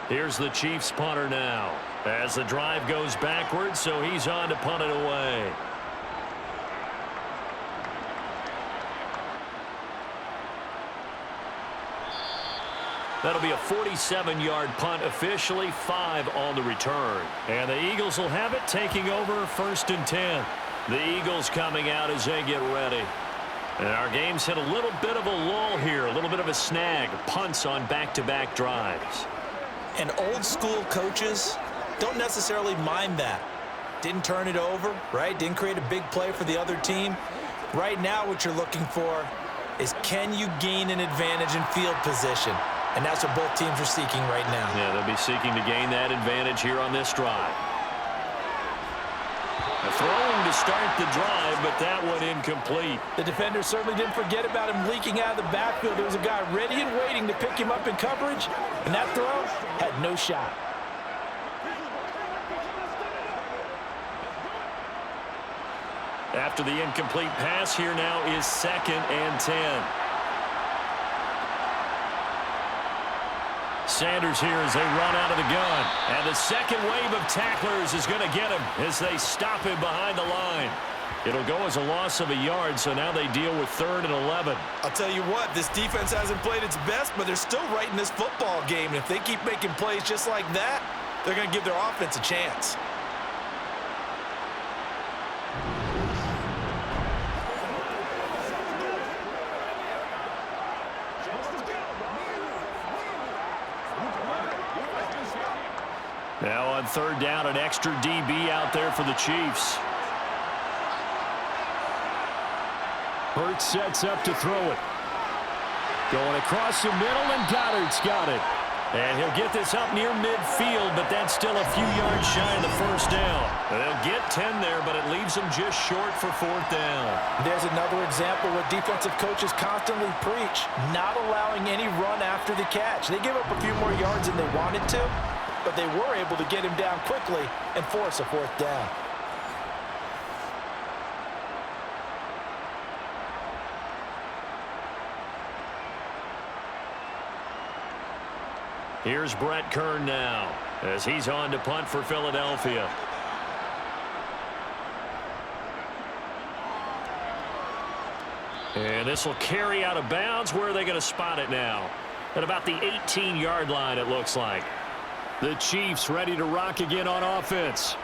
B: Here's the Chiefs punter now. As the drive goes backwards, so he's on to punt it away. That'll be a 47-yard punt, officially 5 on the return. And the Eagles will have it, taking over 1st and 10. The Eagles coming out as they get ready. And our game's hit a little bit of a lull here, a little bit of a snag. Punts on back-to-back drives.
F: And old-school coaches don't necessarily mind that. Didn't turn it over, right? Didn't create a big play for the other team. Right now what you're looking for is, can you gain an advantage in field position? And that's what both teams are seeking right now.
B: Yeah, they'll be seeking to gain that advantage here on this drive. Throwing to start the drive, but that one incomplete.
C: The defender certainly didn't forget about him leaking out of the backfield. There was a guy ready and waiting to pick him up in coverage, and that throw had no shot.
B: After the incomplete pass, here now is 2nd and 10. Sanders here as they run out of the gun. And the second wave of tacklers is going to get him as they stop him behind the line. It'll go as a loss of a yard, so now they deal with 3rd and 11.
F: I'll tell you what, this defense hasn't played its best, but they're still right in this football game. And if they keep making plays just like that, they're going to give their offense a chance.
B: Now on 3rd down, an extra DB out there for the Chiefs.
D: Hurts sets up to throw it. Going across the middle, and Goddard's got it.
B: And he'll get this up near midfield, but that's still a few yards shy of the 1st down. They'll get 10 there, but it leaves them just short for 4th down.
C: There's another example where defensive coaches constantly preach, not allowing any run after the catch. They give up a few more yards than they wanted to, but they were able to get him down quickly and force a 4th down.
B: Here's Brett Kern now as he's on to punt for Philadelphia. And this will carry out of bounds. Where are they going to spot it now? At about the 18-yard line, it looks like. The Chiefs ready to rock again on offense.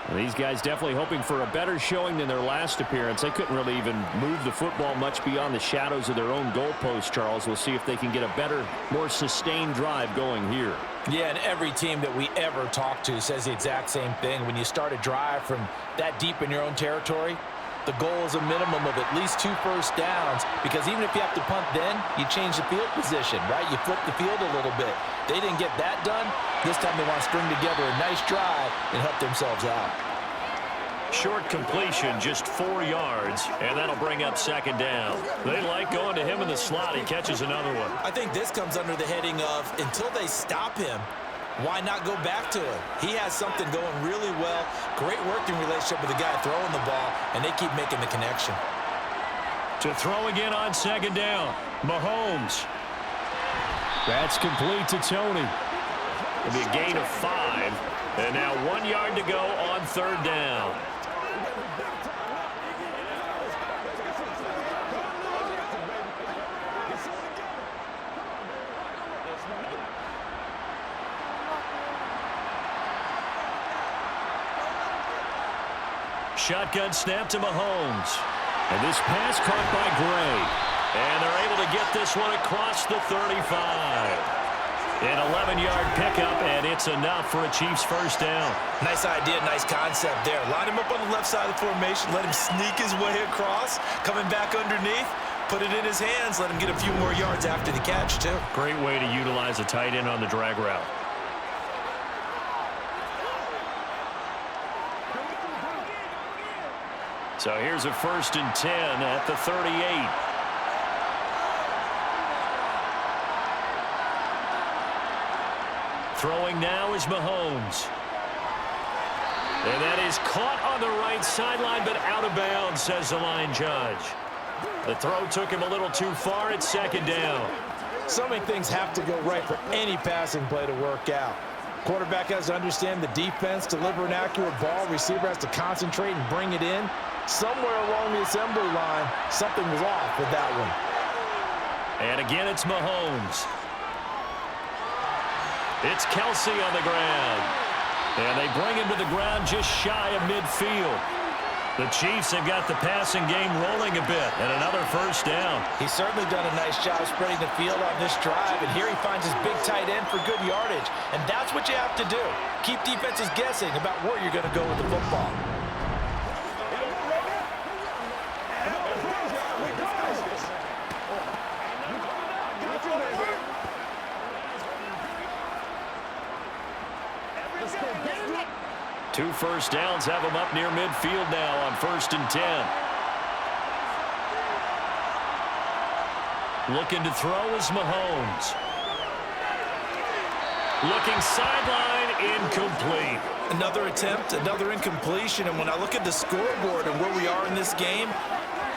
D: Well, these guys definitely hoping for a better showing than their last appearance. They couldn't really even move the football much beyond the shadows of their own goalpost, Charles. We'll see if they can get a better, more sustained drive going here.
C: Yeah, and every team that we ever talk to says the exact same thing. When you start a drive from that deep in your own territory, the goal is a minimum of at least 2 first downs, because even if you have to punt then, you change the field position, right? You flip the field a little bit. They didn't get that done. This time they want to string together a nice drive and help themselves out.
B: Short completion, just 4 yards, and that'll bring up second down. They like going to him in the slot. He catches another one.
F: I think this comes under the heading of until they stop him, why not go back to him? He has something going really well. Great working relationship with the guy throwing the ball, and they keep making the connection.
B: To throw again on second down, Mahomes.
D: That's complete to Tony.
B: It'll be a gain of 5, and now 1 yard to go on third down. Shotgun snap to Mahomes. And this pass caught by Gray. And they're able to get this one across the 35. An 11-yard pickup, and it's enough for a Chiefs first down.
F: Nice idea, nice concept there. Line him up on the left side of the formation, let him sneak his way across, coming back underneath, put it in his hands, let him get a few more yards after the catch, too.
B: Great way to utilize a tight end on the drag route. So here's a 1st and 10 at the 38. Throwing now is Mahomes. And that is caught on the right sideline, but out of bounds, says the line judge. The throw took him a little too far. It's second down.
C: So many things have to go right for any passing play to work out. Quarterback has to understand the defense, deliver an accurate ball. Receiver has to concentrate and bring it in. Somewhere along the assembly line, something was off with that one.
B: And again, it's Mahomes. It's Kelsey on the ground. And they bring him to the ground just shy of midfield. The Chiefs have got the passing game rolling a bit, and another first down.
C: He's certainly done a nice job spreading the field on this drive, and here he finds his big tight end for good yardage. And that's what you have to do. Keep defenses guessing about where you're going to go with the football.
B: Two first downs have them up near midfield now on 1st and 10. Looking to throw is Mahomes. Looking sideline, incomplete.
F: Another attempt, another incompletion, and when I look at the scoreboard and where we are in this game,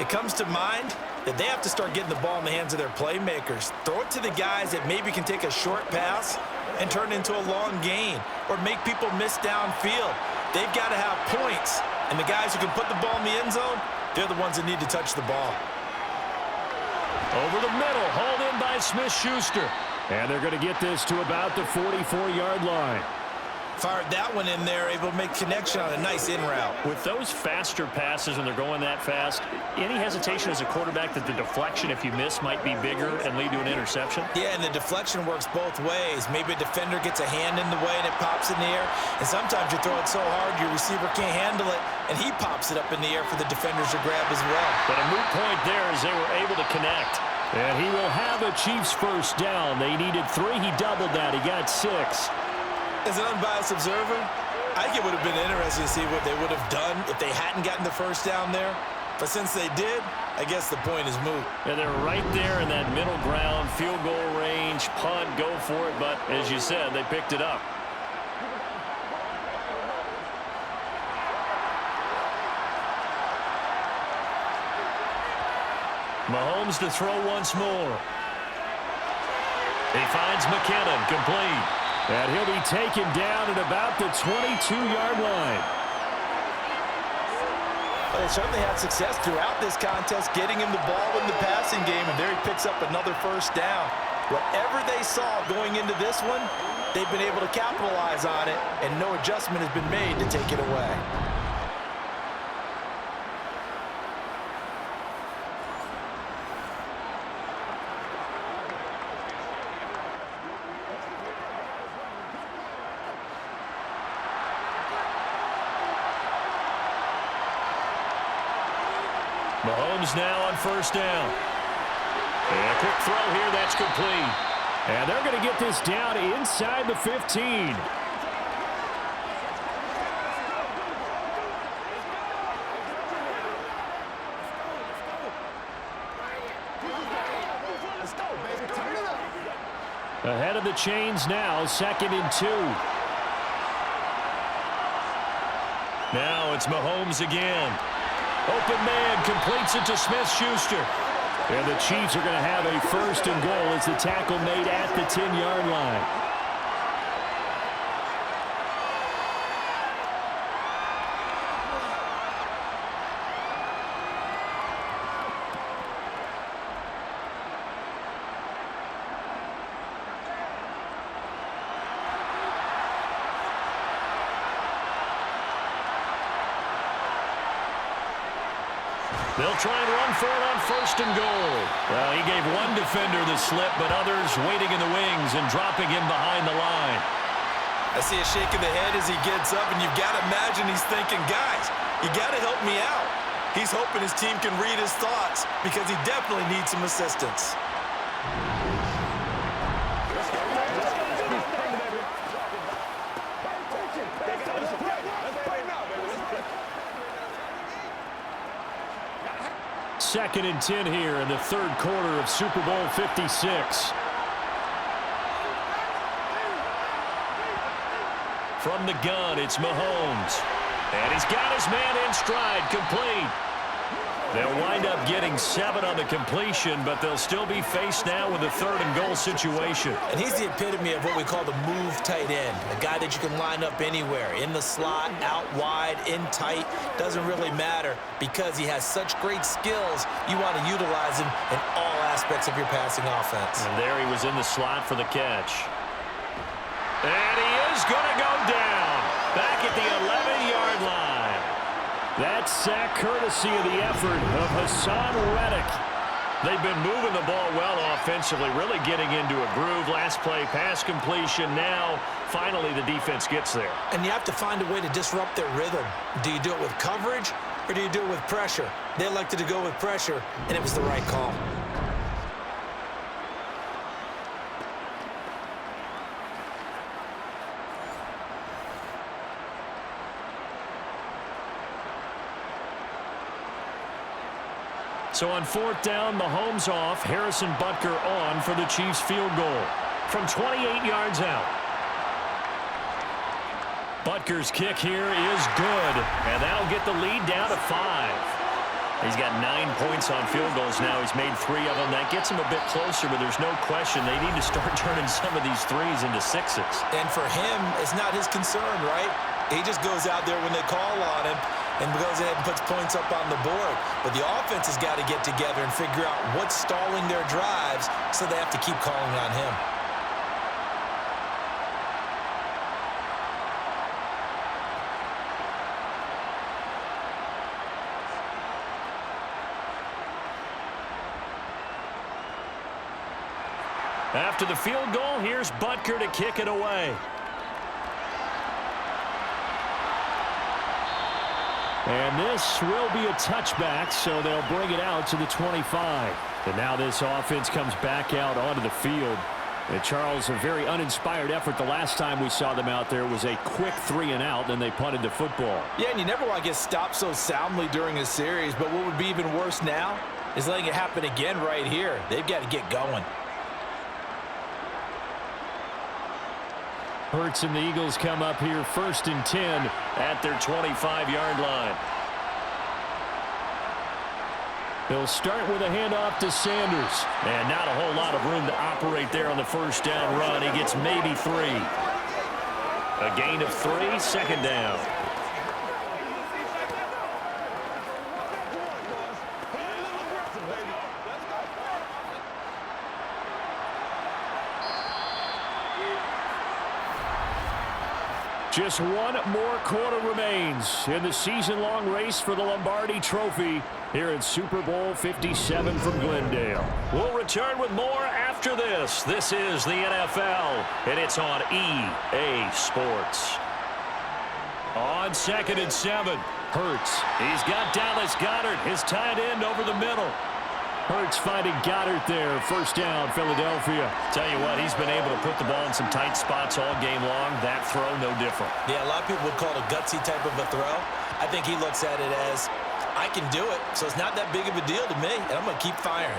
F: it comes to mind that they have to start getting the ball in the hands of their playmakers. Throw it to the guys that maybe can take a short pass and turn it into a long gain or make people miss downfield. They've got to have points, and the guys who can put the ball in the end zone, they're the ones that need to touch the ball.
B: Over the middle, hauled in by Smith-Schuster.
D: And they're going to get this to about the 44-yard line.
F: Fired that one in there, able to make connection on a nice in route.
B: With those faster passes when they're going that fast, any hesitation as a quarterback that the deflection, if you miss, might be bigger and lead to an interception?
F: Yeah, and the deflection works both ways. Maybe a defender gets a hand in the way and it pops in the air, and sometimes you throw it so hard your receiver can't handle it, and he pops it up in the air for the defenders to grab as well.
B: But a moot point there as they were able to connect.
D: And he will have a Chiefs first down. They needed 3. He doubled that. He got 6.
F: As an unbiased observer, I think it would have been interesting to see what they would have done if they hadn't gotten the first down there. But since they did, I guess the point is moot.
B: And they're right there in that middle ground, field goal range, punt, go for it. But as you said, they picked it up. Mahomes to throw once more. He finds McKinnon, complete.
D: And he'll be taken down at about the 22-yard line.
C: They certainly had success throughout this contest, getting him the ball in the passing game, and there he picks up another first down. Whatever they saw going into this one, they've been able to capitalize on it, and no adjustment has been made to take it away.
B: Mahomes now on first down. And a quick throw here, that's complete.
D: And they're going to get this down inside the 15. Ahead of the chains now, 2nd and 2.
B: Now it's Mahomes again. Open man completes it to Smith-Schuster.
D: And the Chiefs are going to have a 1st and goal as the tackle made at the 10-yard line.
B: They'll try and run for it on 1st and goal. Well, he gave one defender the slip, but others waiting in the wings and dropping him behind the line.
F: I see a shake of the head as he gets up, and you've got to imagine he's thinking, guys, you got to help me out. He's hoping his team can read his thoughts because he definitely needs some assistance.
D: Second and 10 here in the 3rd quarter of Super Bowl 56.
B: From the gun, it's Mahomes. And he's got his man in stride, complete. They'll wind up getting 7 on the completion, but they'll still be faced now with a 3rd and goal situation.
F: And he's the epitome of what we call the move tight end, a guy that you can line up anywhere, in the slot, out wide, in tight, doesn't really matter because he has such great skills. You want to utilize him in all aspects of your passing offense.
B: And there he was in the slot for the catch. And he is going to go down back at the 11-yard line.
D: That sack courtesy of the effort of Hassan Reddick.
B: They've been moving the ball well offensively, really getting into a groove. Last play, pass completion. Now, finally, the defense gets there.
F: And you have to find a way to disrupt their rhythm. Do you do it with coverage or do you do it with pressure? They elected to go with pressure, and it was the right call.
D: So on 4th down, Mahomes off, Harrison Butker on for the Chiefs field goal from 28 yards out. Butker's kick here is good, and that'll get the lead down to 5. He's got 9 points on field goals now. He's made 3 of them. That gets him a bit closer, but there's no question they need to start turning some of these threes into 6s.
F: And for him, it's not his concern, right? He just goes out there when they call on him and goes ahead and puts points up on the board. But the offense has got to get together and figure out what's stalling their drives, so they have to keep calling on him.
B: After the field goal, here's Butker to kick it away.
D: And this will be a touchback, so they'll bring it out to the 25. And now this offense comes back out onto the field. And Charles, a very uninspired effort. The last time we saw them out there was a quick 3 and out, then they punted the football.
C: Yeah, and you never want to get stopped so soundly during a series, but what would be even worse now is letting it happen again right here. They've got to get going.
D: Hurts and the Eagles come up here 1st and 10
B: at their 25-yard line.
D: They'll start with a handoff to Sanders.
B: And not a whole lot of room to operate there on the 1st down run. He gets maybe 3. A gain of 3, 2nd down.
D: Just one more quarter remains in the season-long race for the Lombardi Trophy here in Super Bowl 57 from Glendale.
B: We'll return with more after this. This is the NFL, and it's on EA Sports. On 2nd and 7,
D: Hurts.
B: he's got Dallas Goedert, his tight end, over the middle.
D: Hurts finding Goddard there. 1st down, Philadelphia.
B: Tell you what, he's been able to put the ball in some tight spots all game long. That throw, no different.
F: Yeah, a lot of people would call it a gutsy type of a throw. I think he looks at it as, I can do it, so it's not that big of a deal to me, and I'm going to keep firing.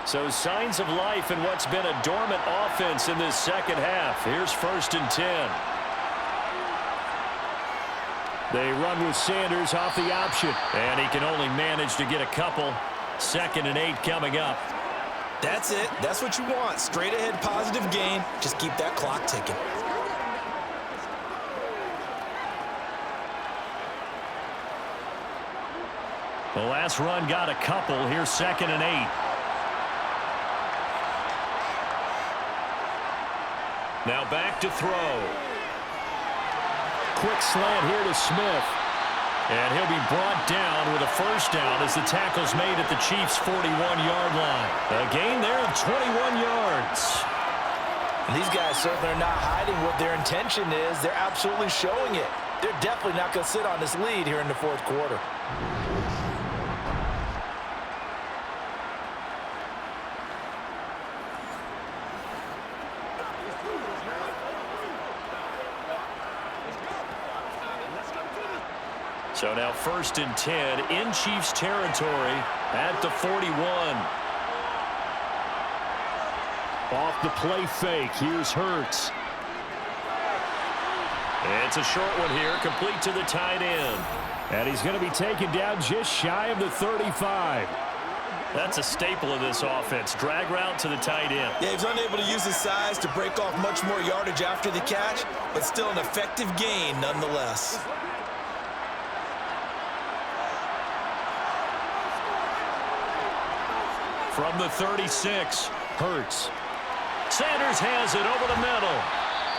D: So signs of life in what's been a dormant offense in this second half. Here's 1st and 10. They run with Sanders off the option, and he can only manage to get a couple. 2nd and 8 coming up.
F: That's it. That's what you want. Straight ahead positive gain. Just keep that clock ticking.
D: The last run got a couple. Here's 2nd and 8. Now back to throw. Quick slant here to Smith. And he'll be brought down with a 1st down as the tackle's made at the Chiefs' 41-yard line. A gain there of 21 yards.
C: And these guys certainly are not hiding what their intention is. They're absolutely showing it. They're definitely not going to sit on this lead here in the 4th quarter.
D: So now 1st and 10 in Chiefs territory at the 41. Off the play fake. Here's Hurts. It's a short one here, complete to the tight end. And he's going to be taken down just shy of the 35. That's a staple of this offense. Drag route to the tight end.
F: Yeah, he was unable to use his size to break off much more yardage after the catch, but still an effective gain nonetheless.
D: From the 36, Hurts. Sanders has it over the middle.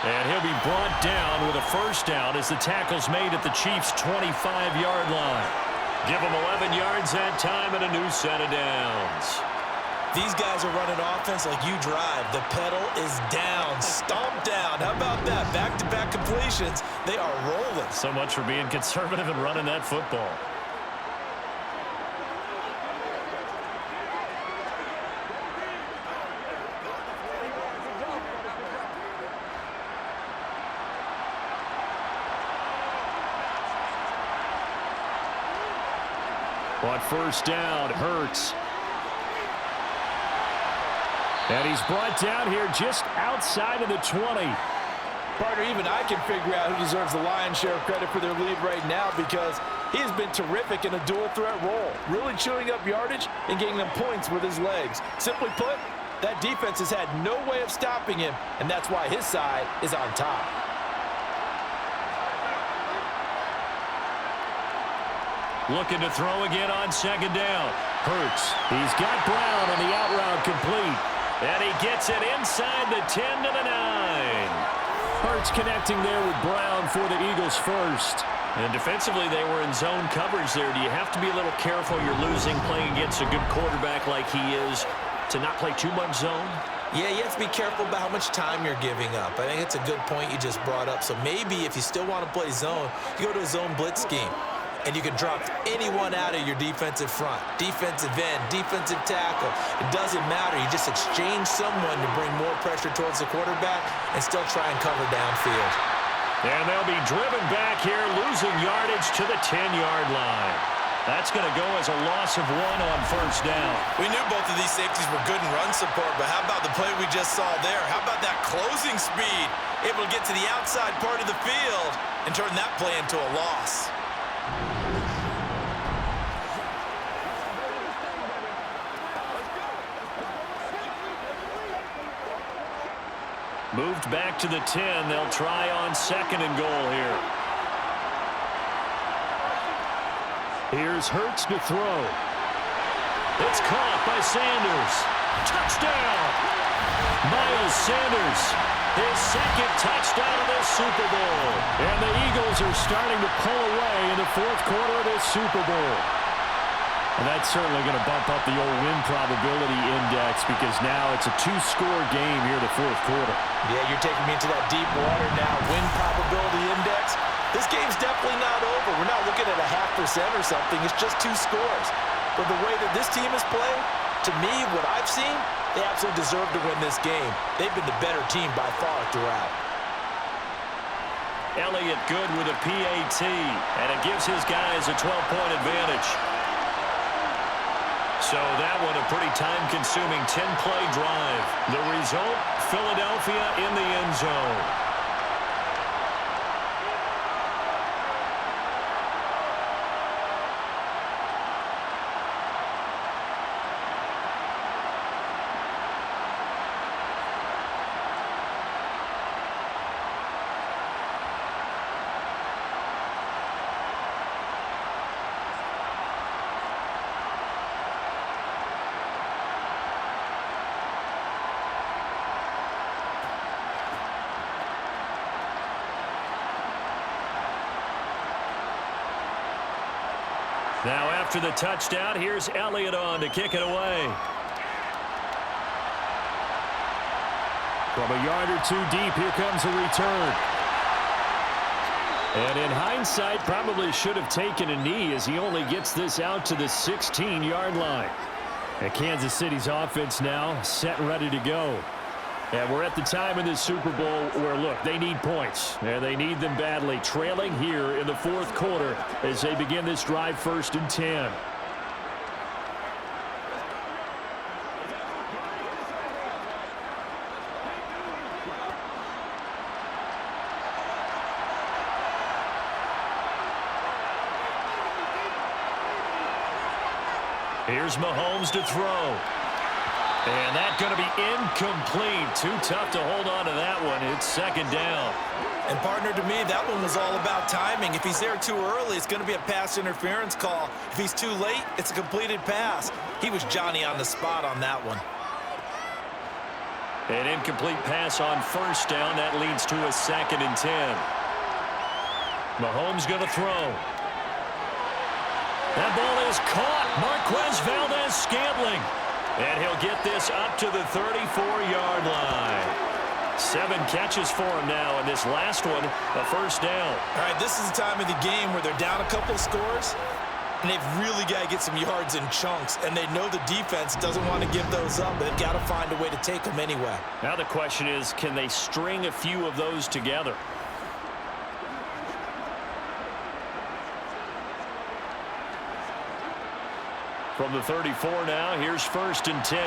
D: And he'll be brought down with a 1st down as the tackle's made at the Chiefs' 25-yard line. Give them 11 yards that time and a new set of downs.
F: These guys are running offense like you drive. The pedal is down, stomp down. How about that? Back-to-back completions. They are rolling.
D: So much for being conservative and running that football. On 1st down, Hurts. And he's brought down here just outside of the 20.
C: Partner, even I can figure out who deserves the lion's share of credit for their lead right now because he has been terrific in a dual threat role, really chewing up yardage and getting them points with his legs. Simply put, that defense has had no way of stopping him, and that's why his side is on top.
D: Looking to throw again on 2nd down. Hurts. He's got Brown on the out route complete. And he gets it inside the 10 to the 9. Hurts connecting there with Brown for the Eagles first. And defensively, they were in zone coverage there. Do you have to be a little careful? You're losing playing against a good quarterback like he is to not play too much zone?
F: Yeah, you have to be careful about how much time you're giving up. I think it's a good point you just brought up. So maybe if you still want to play zone, you go to a zone blitz scheme. And you can drop anyone out of your defensive front, defensive end, defensive tackle. It doesn't matter. You just exchange someone to bring more pressure towards the quarterback and still try and cover downfield.
D: And they'll be driven back here, losing yardage to the 10-yard line. That's going to go as a loss of 1 on 1st down.
F: We knew both of these safeties were good in run support, but how about the play we just saw there? How about that closing speed? Able to get to the outside part of the field and turn that play into a loss.
D: Moved back to the 10. They'll try on 2nd and goal here. Here's Hurts to throw. It's caught by Sanders. Touchdown! Miles Sanders, his 2nd touchdown of this Super Bowl. And the Eagles are starting to pull away in the 4th quarter of this Super Bowl. And that's certainly going to bump up the old win probability index because now it's a 2-score game here in the 4th quarter.
C: Yeah, you're taking me into that deep water now. Win probability index. This game's definitely not over. We're not looking at a 0.5% or something. It's just 2 scores. But the way that this team has played, to me, what I've seen, they absolutely deserve to win this game. They've been the better team by far throughout.
D: Elliott good with a PAT, and it gives his guys a 12-point advantage.
B: So that one a pretty time-consuming 10-play drive. The result, Philadelphia in the end zone. Now after the touchdown, here's Elliott on to kick it away. From a yard or two deep, here comes a return. And in hindsight, probably should have taken a knee as he only gets this out to the 16-yard line. And Kansas City's offense now set and ready to go. And we're at the time in this Super Bowl where, look, they need points. And they need them badly. Trailing here in the fourth quarter as they begin this drive 1st and 10. Here's Mahomes to throw. And that's going to be incomplete. Too tough to hold on to that one. It's 2nd down.
F: And, partner, to me, that one was all about timing. If he's there too early, it's going to be a pass interference call. If he's too late, it's a completed pass. He was Johnny on the spot on that one.
B: An incomplete pass on 1st down. That leads to a 2nd and 10. Mahomes going to throw. That ball is caught. Marquez Valdes-Scantling. And he'll get this up to the 34-yard line. 7 catches for him now, and this last one, a 1st down.
F: All right, this is the time of the game where they're down a couple of scores, and they've really got to get some yards in chunks, and they know the defense doesn't want to give those up, but they've got to find a way to take them anyway.
B: Now the question is, can they string a few of those together? From the 34 now, here's 1st and 10.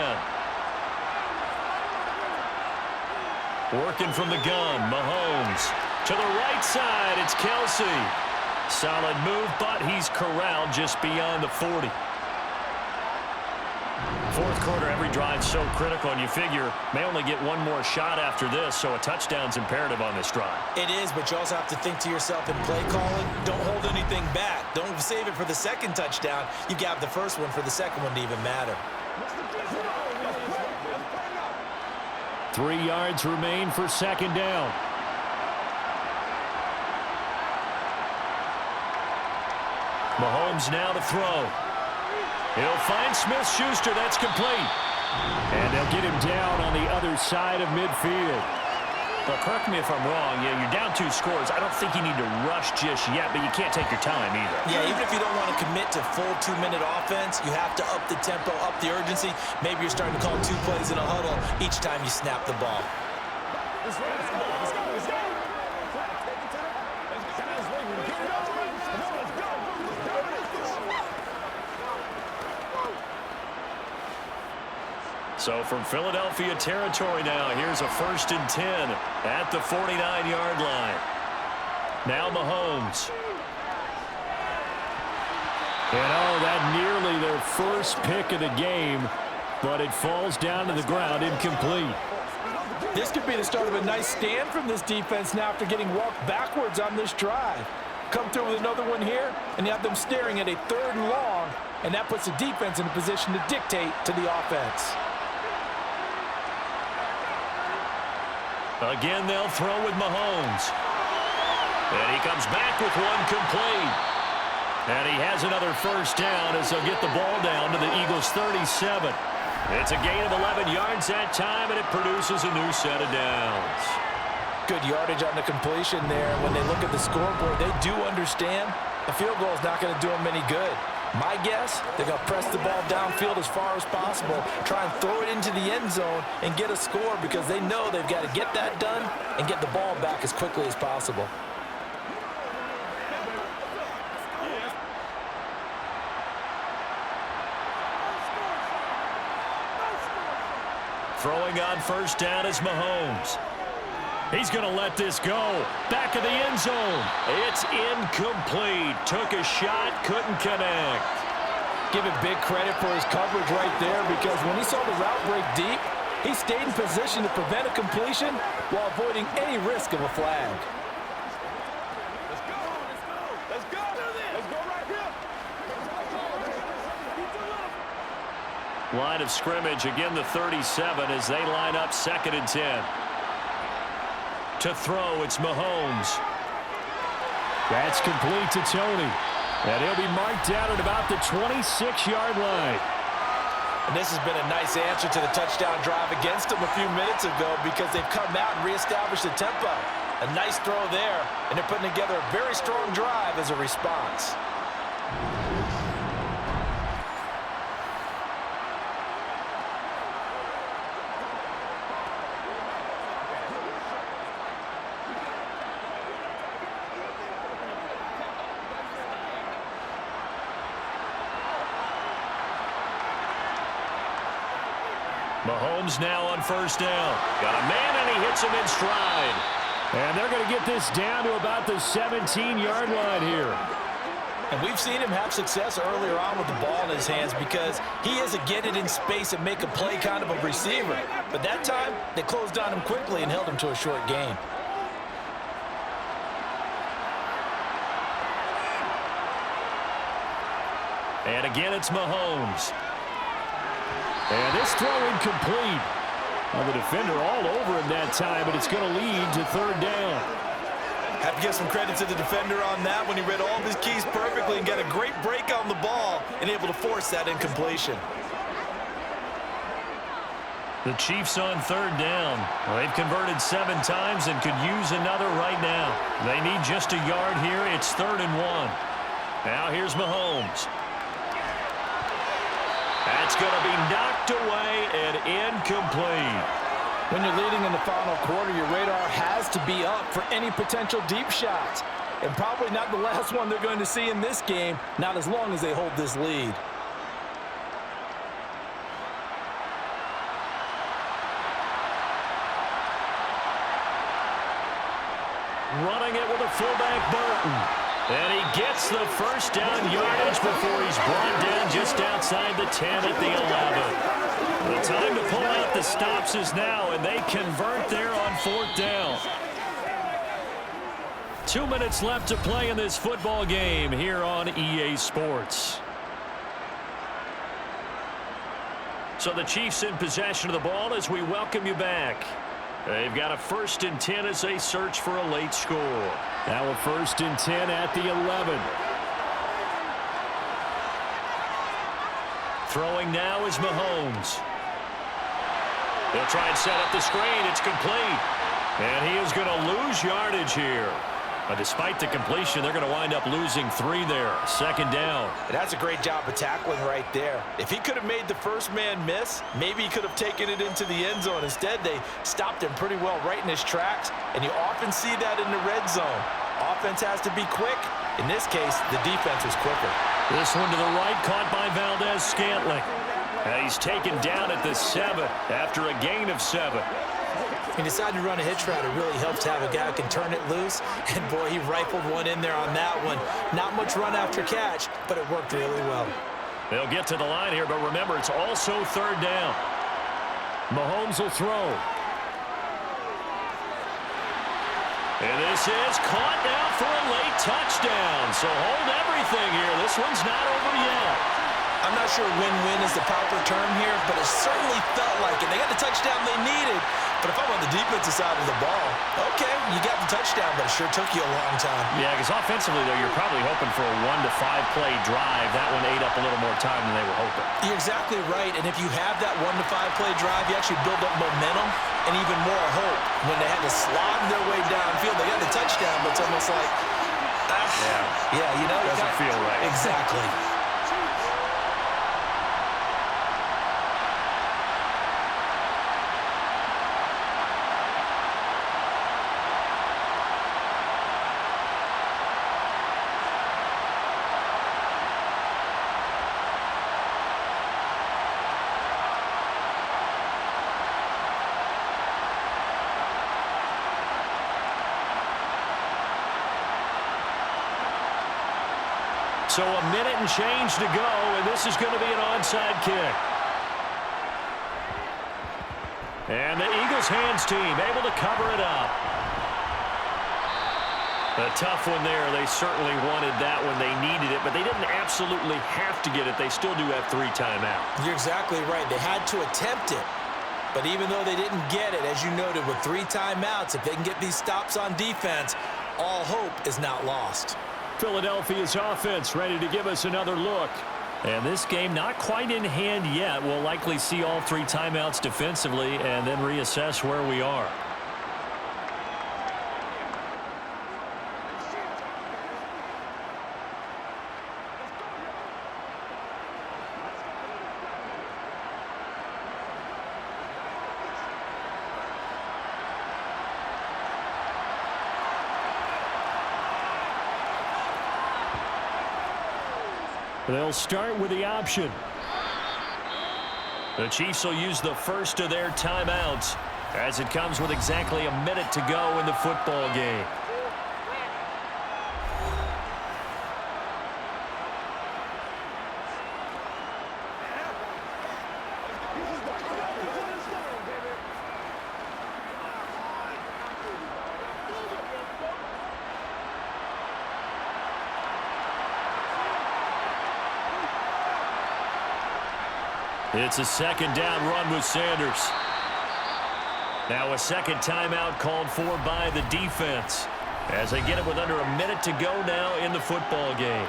B: Working from the gun, Mahomes. To the right side, it's Kelsey. Solid move, but he's corralled just beyond the 40. Fourth quarter, every drive so critical, and you figure may only get one more shot after this, so a touchdown's imperative on this drive.
F: It is, but you also have to think to yourself in play calling, don't hold anything back. Don't save it for the 2nd touchdown. You got the first one for the 2nd one to even matter.
B: 3 yards remain for 2nd down. Mahomes now to throw. He'll find Smith-Schuster. That's complete. And they'll get him down on the other side of midfield. Well, correct me if I'm wrong. Yeah, you're down 2 scores. I don't think you need to rush just yet, but you can't take your time either.
F: Yeah, even if you don't want to commit to full 2-minute offense, you have to up the tempo, up the urgency. Maybe you're starting to call 2 plays in a huddle each time you snap the ball.
B: So from Philadelphia territory now, here's a 1st and 10 at the 49-yard line. Now Mahomes. And that nearly their first pick of the game, but it falls down to the ground incomplete.
C: This could be the start of a nice stand from this defense now after getting walked backwards on this drive. Come through with another one here, and you have them staring at a 3rd and long, and that puts the defense in a position to dictate to the offense.
B: Again, they'll throw with Mahomes. And he comes back with one complete. And he has another 1st down as they'll get the ball down to the Eagles' 37. It's a gain of 11 yards that time, and it produces a new set of downs.
C: Good yardage on the completion there. When they look at the scoreboard, they do understand a field goal is not going to do them any good. My guess, they're going to press the ball downfield as far as possible, try and throw it into the end zone and get a score because they know they've got to get that done and get the ball back as quickly as possible.
B: Throwing on first down is Mahomes. He's going to let this go. Back of the end zone. It's incomplete. Took a shot, couldn't connect.
C: Give him big credit for his coverage right there, because when he saw the route break deep, he stayed in position to prevent a completion while avoiding any risk of a flag.
G: Let's go. Let's go. Let's go right here.
B: Line of scrimmage, again the 37 as they line up 2nd and 10. To throw, it's Mahomes.
D: That's complete to Tony. And he'll be marked down at about the 26-yard line.
C: And this has been a nice answer to the touchdown drive against them a few minutes ago, because they've come out and reestablished the tempo. A nice throw there, and they're putting together a very strong drive as a response.
B: Mahomes now on first down. Got a man, and he hits him in stride.
D: And they're going to get this down to about the 17-yard line here.
C: And we've seen him have success earlier on with the ball in his hands, because he is a get it in space and make a play kind of a receiver. But that time, they closed on him quickly and held him to a short gain.
B: And again, it's Mahomes.
D: And this throw incomplete. Well, the defender all over him that time, but it's going to lead to 3rd down.
F: Have to give some credit to the defender on that when he read all of his keys perfectly and got a great break on the ball and able to force that incompletion.
B: The Chiefs on 3rd down. Well, they've converted 7 times and could use another right now. They need just a yard here. It's 3rd and 1. Now here's Mahomes. That's going to be knocked away and incomplete.
C: When you're leading in the final quarter, your radar has to be up for any potential deep shots. And probably not the last one they're going to see in this game, not as long as they hold this lead.
B: Running it with a fullback, Burton. And he gets the first down yardage before he's brought down just outside the 10 at the 11. The time to pull out the stops is now, and they convert there on 4th down. 2 minutes left to play in this football game here on EA Sports. So the Chiefs in possession of the ball as we welcome you back. They've got a 1st and 10 as they search for a late score.
D: Now a 1st and 10 at the 11.
B: Throwing now is Mahomes. He'll try and set up the screen. It's complete. And he is going to lose yardage here. But despite the completion, they're going to wind up losing 3 there. 2nd down.
C: And that's a great job of tackling right there. If he could have made the first man miss, maybe he could have taken it into the end zone. Instead, they stopped him pretty well right in his tracks, and you often see that in the red zone. Offense has to be quick. In this case, the defense was quicker.
B: This one to the right, caught by Valdez-Scantling. And he's taken down at the 7 after a gain of 7.
C: He decided to run a hitch route. It really helps to have a guy who can turn it loose. And, boy, he rifled one in there on that one. Not much run after catch, but it worked really well.
B: They'll get to the line here, but remember, it's also 3rd down.
D: Mahomes will throw.
B: And this is caught now for a late touchdown. So hold everything here. This one's not over yet.
C: I'm not sure win-win is the proper term here, but it certainly felt like it. They got the touchdown they needed, but if I'm on the defensive side of the ball, okay, you got the touchdown, but it sure took you a long time.
B: Yeah, because offensively, though, you're probably hoping for a 1 to 5 play drive. That one ate up a little more time than they were hoping.
C: You're exactly right, and if you have that 1 to 5 play drive, you actually build up momentum and even more hope. When they had to slog their way downfield, they got the touchdown, but it's almost like, yeah, you know,
B: doesn't feel right.
C: Exactly.
D: So a minute and change to go, and this is going to be an onside kick. And the Eagles hands team able to cover it up. A tough one there. They certainly wanted that when they needed it, but they didn't absolutely have to get it. They still do have 3 timeouts.
F: You're exactly right. They had to attempt it. But even though they didn't get it, as you noted, with 3 timeouts, if they can get these stops on defense, all hope is not lost.
D: Philadelphia's offense ready to give us another look. And this game not quite in hand yet. We'll likely see all 3 timeouts defensively and then reassess where we are. They'll start with the option. The Chiefs will use the first of their timeouts as it comes with exactly a minute to go in the football game. It's a second down run with Sanders. Now a second timeout called for by the defense as they get it with under a minute to go now in the football game.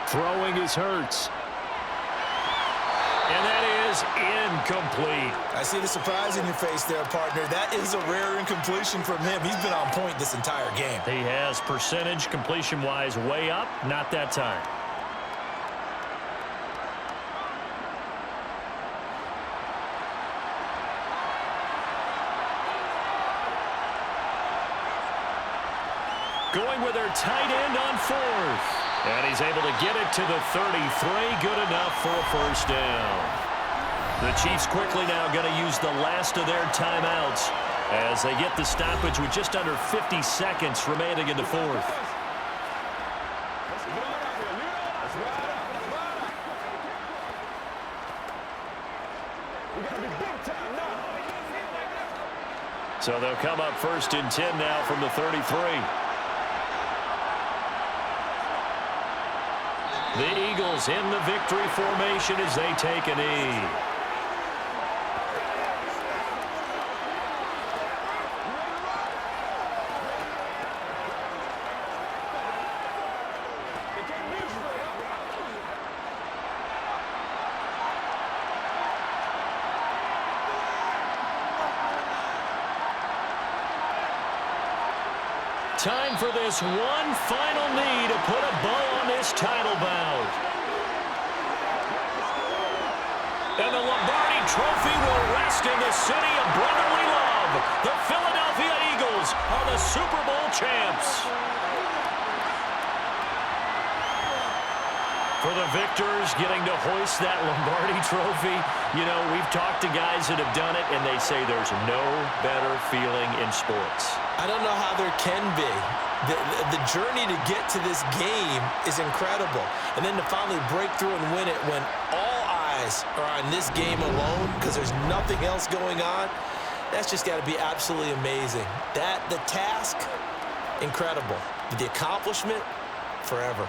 D: Throwing is Hurts. And that is incomplete.
F: I see the surprise in your face there, partner. That is a rare incompletion from him. He's been on point this entire game.
D: He has percentage completion-wise way up, not that time. Going with their tight end on 4th. And he's able to get it to the 33. Good enough for a first down. The Chiefs quickly now going to use the last of their timeouts as they get the stoppage with just under 50 seconds remaining in the 4th. So they'll come up 1st and 10 now from the 33. The Eagles in the victory formation as they take a knee. Time for this one final knee to put a bow on this title bout. And the Lombardi Trophy will rest in the city of brotherly love. The Philadelphia Eagles are the Super Bowl champs. For the victors getting to hoist that Lombardi Trophy, you know, we've talked to guys that have done it, and they say there's no better feeling in sports.
F: I don't know how there can be. The journey to get to this game is incredible. And then to finally break through and win it when all eyes are on this game alone because there's nothing else going on, that's just got to be absolutely amazing. The task, incredible. The accomplishment, forever.